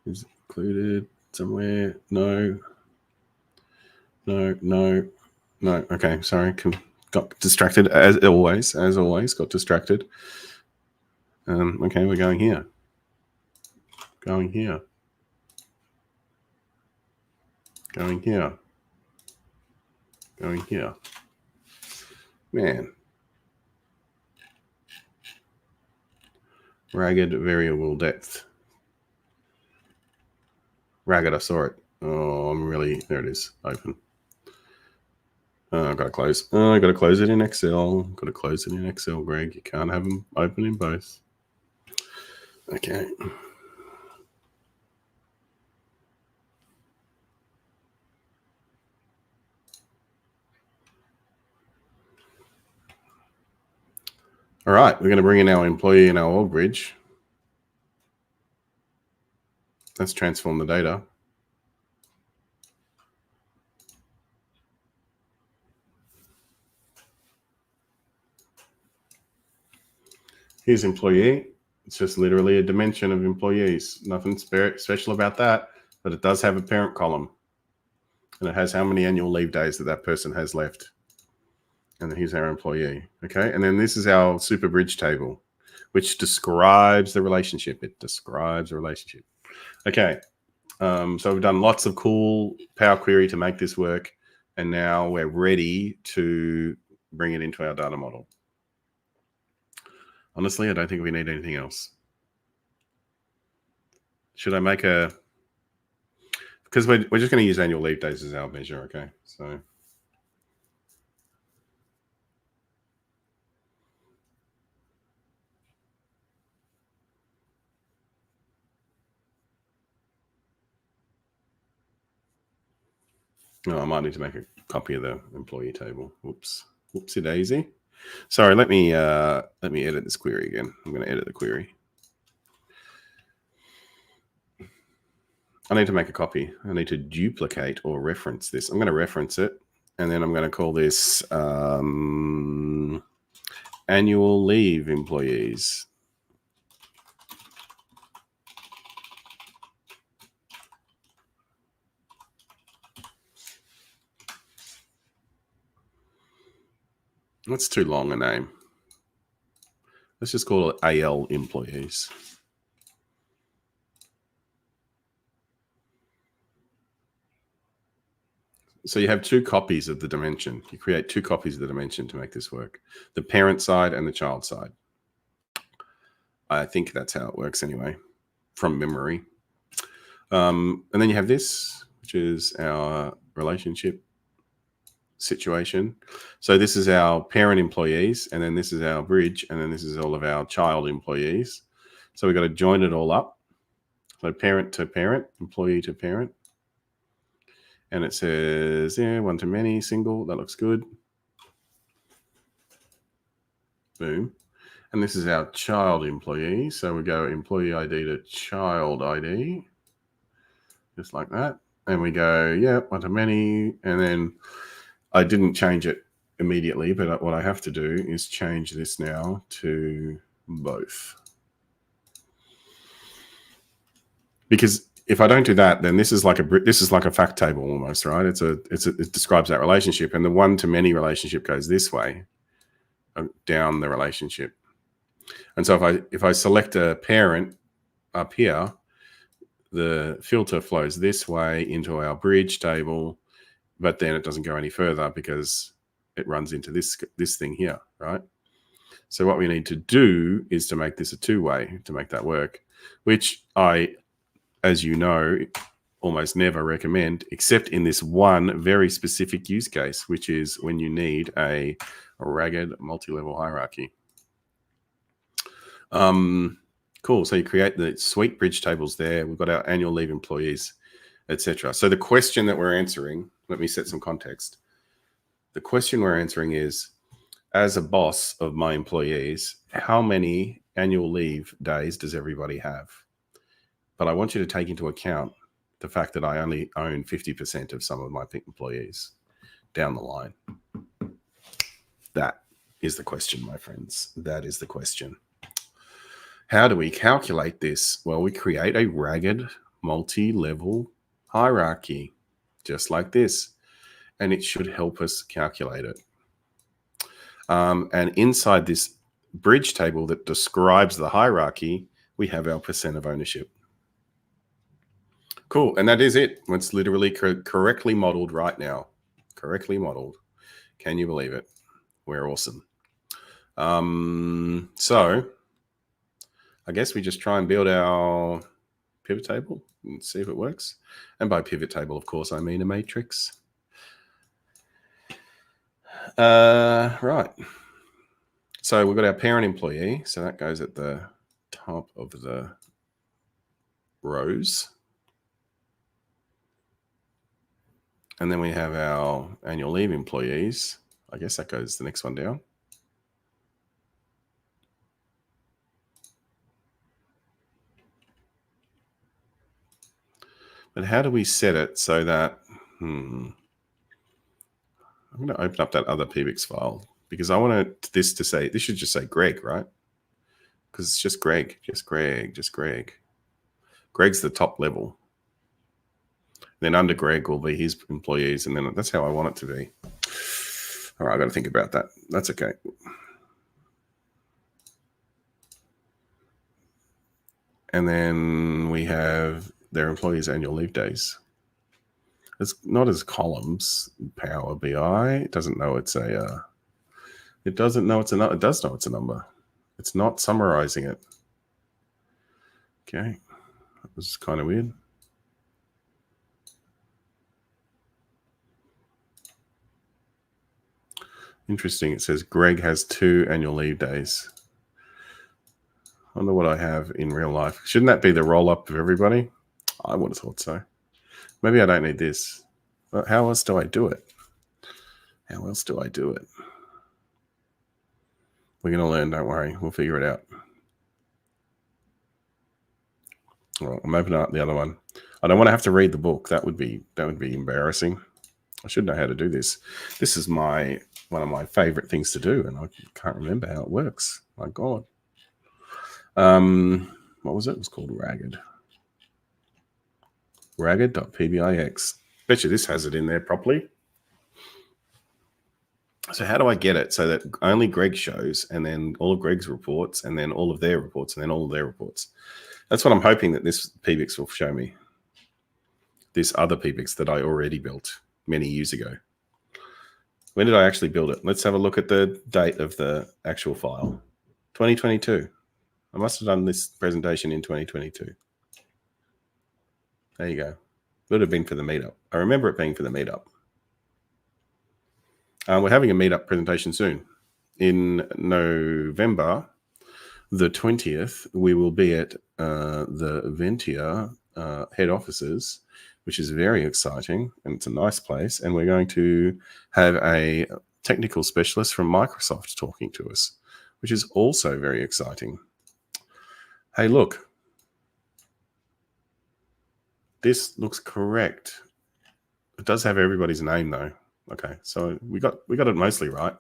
Is it included somewhere? No. Okay, sorry. Got distracted as always. Got distracted. Okay, we're going here. Going here. Man. Ragged variable depth. Ragged, I saw it. Oh, there it is. Open. I've got to close. I've got to close it in Excel. Greg. You can't have them open in both. Okay. All right, we're going to bring in our employee in our org bridge. Let's transform the data. Here's employee. It's just literally a dimension of employees. Nothing special about that, but it does have a parent column. And it has how many annual leave days that person has left. And here's our employee. Okay, and then this is our super bridge table, which describes the relationship. It describes the relationship. Okay, so we've done lots of cool Power Query to make this work. And now we're ready to bring it into our data model. Honestly, I don't think we need anything else. Should I make a... Because we're just going to use annual leave days as our measure, okay? So... No, I might need to make a copy of the employee table. Whoops. Whoopsie daisy. Sorry, let me edit this query again. I'm going to edit the query. I need to make a copy. I need to duplicate or reference this. I'm going to reference it, and then I'm going to call this annual leave employees. That's too long a name. Let's just call it AL employees. So you have two copies of the dimension. You create two copies of the dimension to make this work. The parent side and the child side. I think that's how it works anyway, from memory. And then you have this, which is our relationship situation. So this is our parent employees, and then this is our bridge, and then this is all of our child employees. So we've got to join it all up. So parent to parent, employee to parent. And it says, one to many, single. That looks good. Boom. And this is our child employee. So we go employee ID to child ID, just like that. And we go, one to many. And then I didn't change it immediately, but what I have to do is change this now to both. Because if I don't do that, then this is like a fact table almost, right? It describes that relationship, and the one to many relationship goes this way down the relationship. And so if I select a parent up here, the filter flows this way into our bridge table, but then it doesn't go any further because it runs into this thing here, right? So what we need to do is to make this a two-way to make that work, which I, as you know, almost never recommend, except in this one very specific use case, which is when you need a ragged multi-level hierarchy. Cool. So you create the sweet bridge tables there. We've got our annual leave employees, etc. So the question that we're answering, let me set some context. The question we're answering is, as a boss of my employees, how many annual leave days does everybody have? But I want you to take into account the fact that I only own 50% of some of my employees down the line. That is the question, my friends. That is the question. How do we calculate this? Well, we create a ragged multi-level hierarchy, just like this, and it should help us calculate it. And inside this bridge table that describes the hierarchy, we have our percent of ownership. Cool, and that is it. It's literally correctly modeled right now. Correctly modeled. Can you believe it? We're awesome. So I guess we just try and build our pivot table and see if it works. And by pivot table, of course, I mean a matrix. Right. So we've got our parent employee. So that goes at the top of the rows. And then we have our annual leave employees. I guess that goes the next one down. But how do we set it so that, I'm going to open up that other PBIX file because I want this to say, this should just say Greg, right? Because it's just Greg, just Greg, just Greg. Greg's the top level. Then under Greg will be his employees, and then that's how I want it to be. All right, I got to think about that. That's okay. And then we have their employees' annual leave days. It's not as columns. Power BI. It doesn't know it's a. It doesn't know it's a. It does know it's a number. It's not summarizing it. Okay, that was kind of weird. Interesting. It says Greg has 2 annual leave days. I wonder what I have in real life. Shouldn't that be the roll-up of everybody? I would have thought so. Maybe I don't need this. But how else do I do it? How else do I do it? We're going to learn. Don't worry. We'll figure it out. All right, I'm opening up the other one. I don't want to have to read the book. That would be embarrassing. I should know how to do this. This is one of my favorite things to do, and I can't remember how it works. My God. What was it? It was called Ragged. Ragged.pbix. Bet you this has it in there properly. So how do I get it so that only Greg shows, and then all of Greg's reports, and then all of their reports, and then all of their reports? That's what I'm hoping that this PBIX will show me. This other PBIX that I already built many years ago. When did I actually build it? Let's have a look at the date of the actual file. 2022. I must have done this presentation in 2022. There you go. Would have been for the meetup. I remember it being for the meetup. We're having a meetup presentation soon. In November the 20th, we will be at the Ventia head offices, which is very exciting, and it's a nice place. And we're going to have a technical specialist from Microsoft talking to us, which is also very exciting. Hey, look. This looks correct. It does have everybody's name though. Okay, so we got it mostly right.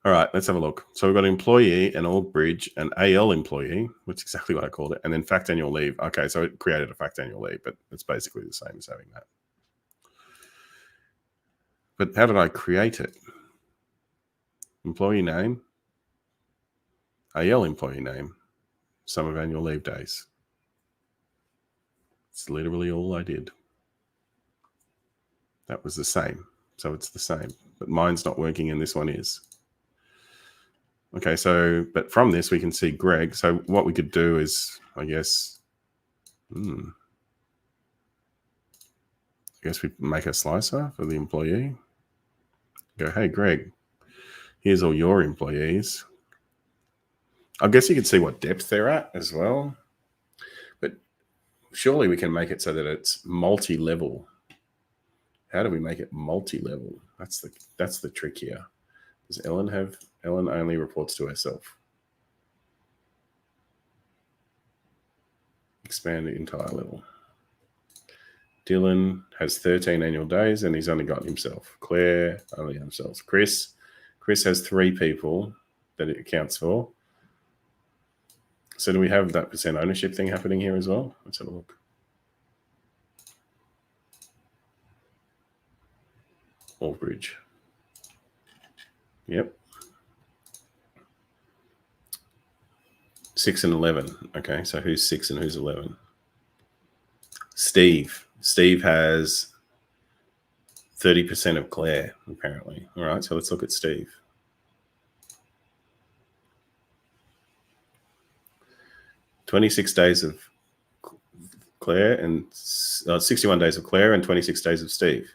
All right, let's have a look. So we've got employee, an org bridge, an AL employee, which is exactly what I called it, and then fact annual leave. Okay, so it created a fact annual leave, but it's basically the same as having that. But how did I create it? Employee name, AL employee name, sum of annual leave days. It's literally all I did. That was the same. So it's the same, but mine's not working and this one is. Okay, so, but from this we can see Greg. So what we could do is, I guess we make a slicer for the employee. Go, hey, Greg, here's all your employees. I guess you can see what depth they're at as well. But surely we can make it so that it's multi-level. How do we make it multi-level? That's the trick here. Does Ellen have? Ellen only reports to herself. Expand the entire level. Dylan has 13 annual days and he's only got himself. Claire only himself. Chris has 3 people that it accounts for. So do we have that percent ownership thing happening here as well? Let's have a look. Allbridge. Yep. 6 and 11. Okay, so who's 6 and who's 11? Steve. Steve has 30% of Claire, apparently. All right, so let's look at Steve. $26 days of Claire and 61 days of Claire and 26 days of Steve.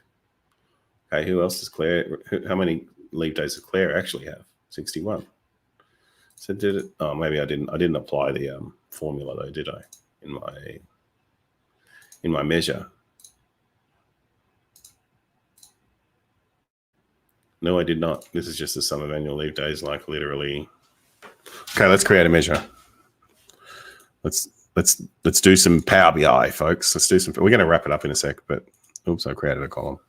Okay, who else does Claire? How many leave days does Claire actually have? 61. So did it? Oh, maybe I didn't. I didn't apply the formula though, did I? In my measure. No, I did not. This is just the sum of annual leave days, like literally. Okay, let's create a measure. Let's do some Power BI, folks. Let's do some. We're going to wrap it up in a sec, but oops, I created a column.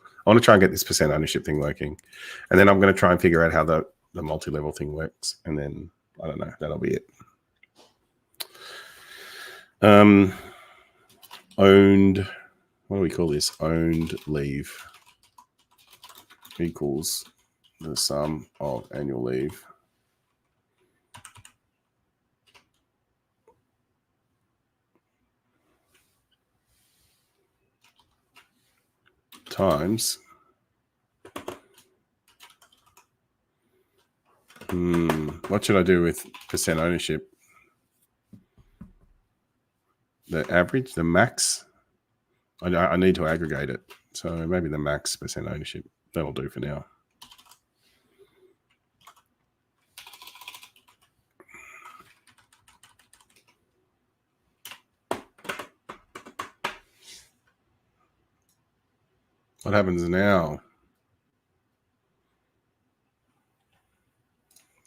I want to try and get this percent ownership thing working, and then I'm going to try and figure out how the multi-level thing works, and then I don't know. That'll be it. Owned. What do we call this? Owned leave equals the sum of annual leave times what should I do with percent ownership? The average, the max. I need to aggregate it, so maybe the max percent ownership. That'll do for now. What happens now?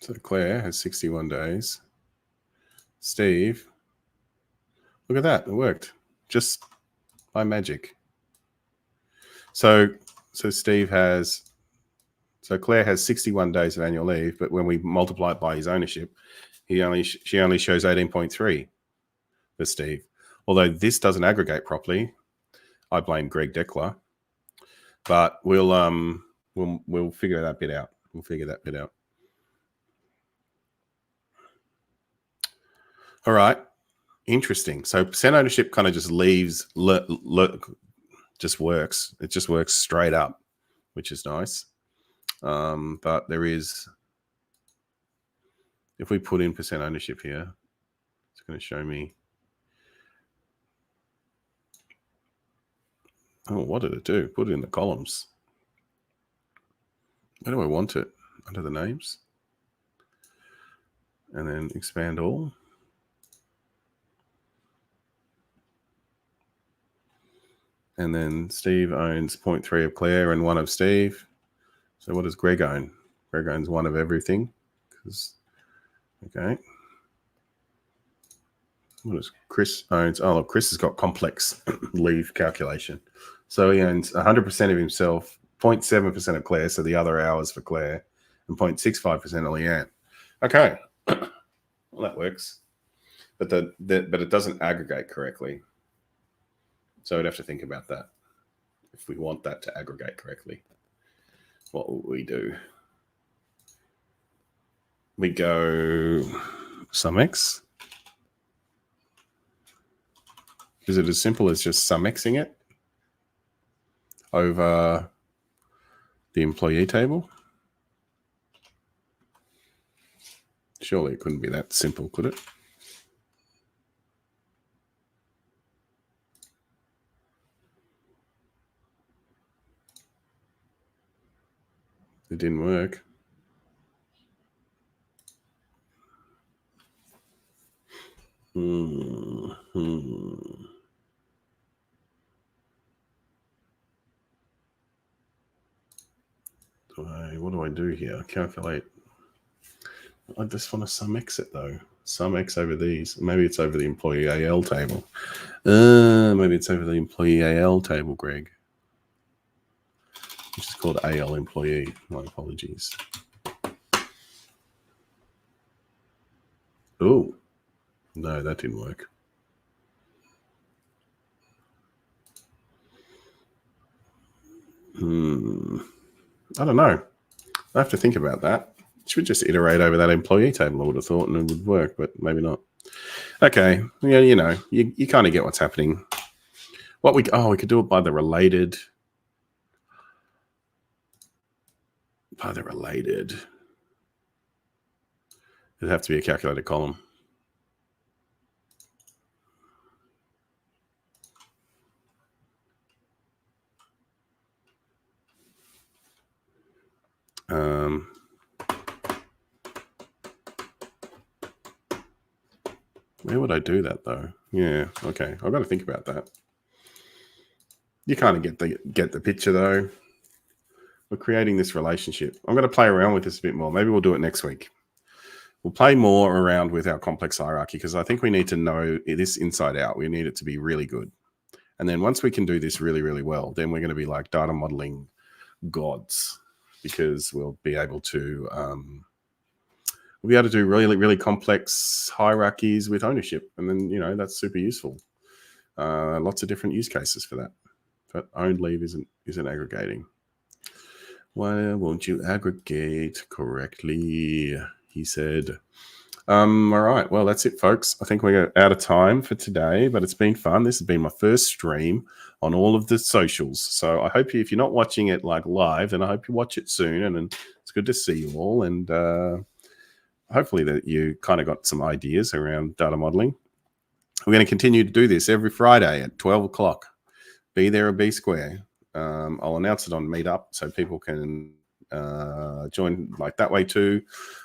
So Claire has 61 days. Steve, look at that. It worked just by magic. So Claire has 61 days of annual leave, but when we multiply it by his ownership, she only shows 18.3 for Steve. Although this doesn't aggregate properly, I blame Greg Deckler. But we'll We'll figure that bit out. We'll figure that bit out. All right. Interesting. So percent ownership kind of just leaves, just works. It just works straight up, which is nice. But there is, if we put in percent ownership here, it's going to show me. Oh, what did it do? Put it in the columns. Where do I want it? Under the names. And then expand all. And then Steve owns 0.3 of Claire and 1 of Steve. So what does Greg own? Greg owns 1 of everything. Okay. What does Chris owns? Oh, Chris has got complex leave calculation. So he owns 100% of himself, 0.7% of Claire, so the other hours for Claire, and 0.65% of Leanne. Okay. Well, that works. But it doesn't aggregate correctly. So we'd have to think about that. If we want that to aggregate correctly, what will we do? We go sum x. Is it as simple as just sum xing it over the employee table? Surely it couldn't be that simple, could it? It didn't work. What do I do here? Calculate. I just want to sum x it though. Sum x over these. Maybe it's over the employee AL table. Maybe it's over the employee AL table, Greg. Which is called AL employee. My apologies. Oh, no, that didn't work. I don't know. I have to think about that. Should just iterate over that employee table, I would have thought, and it would work, but maybe not. Okay. Yeah, you know, you kind of get what's happening. We could do it by the related. By the related. It'd have to be a calculated column. Where would I do that though? Yeah, okay. I've got to think about that. You kind of get the picture though. We're creating this relationship. I'm going to play around with this a bit more. Maybe we'll do it next week. We'll play more around with our complex hierarchy because I think we need to know this inside out. We need it to be really good. And then once we can do this really, really well, then we're going to be like data modeling gods because we'll be able to do really, really complex hierarchies with ownership. And then, you know, that's super useful. Lots of different use cases for that. But owned leave isn't aggregating. Why won't you aggregate correctly? He said. All right. Well, that's it, folks. I think we're out of time for today, but it's been fun. This has been my first stream on all of the socials. So I hope if you're not watching it like live, then I hope you watch it soon. And it's good to see you all. And hopefully that you kind of got some ideas around data modeling. We're going to continue to do this every Friday at 12 o'clock. Be there or be square. I'll announce it on Meetup so people can join like that way too.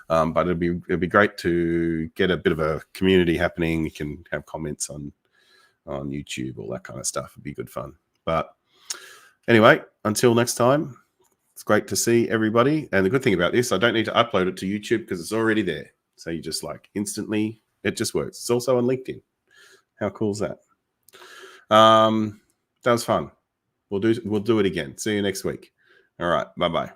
But it'd be great to get a bit of a community happening. You can have comments on YouTube, all that kind of stuff. It'd be good fun. But anyway, until next time, it's great to see everybody. And the good thing about this, I don't need to upload it to YouTube because it's already there. So you just like instantly, it just works. It's also on LinkedIn. How cool is that? That was fun. We'll do it again. See you next week. All right. Bye-bye.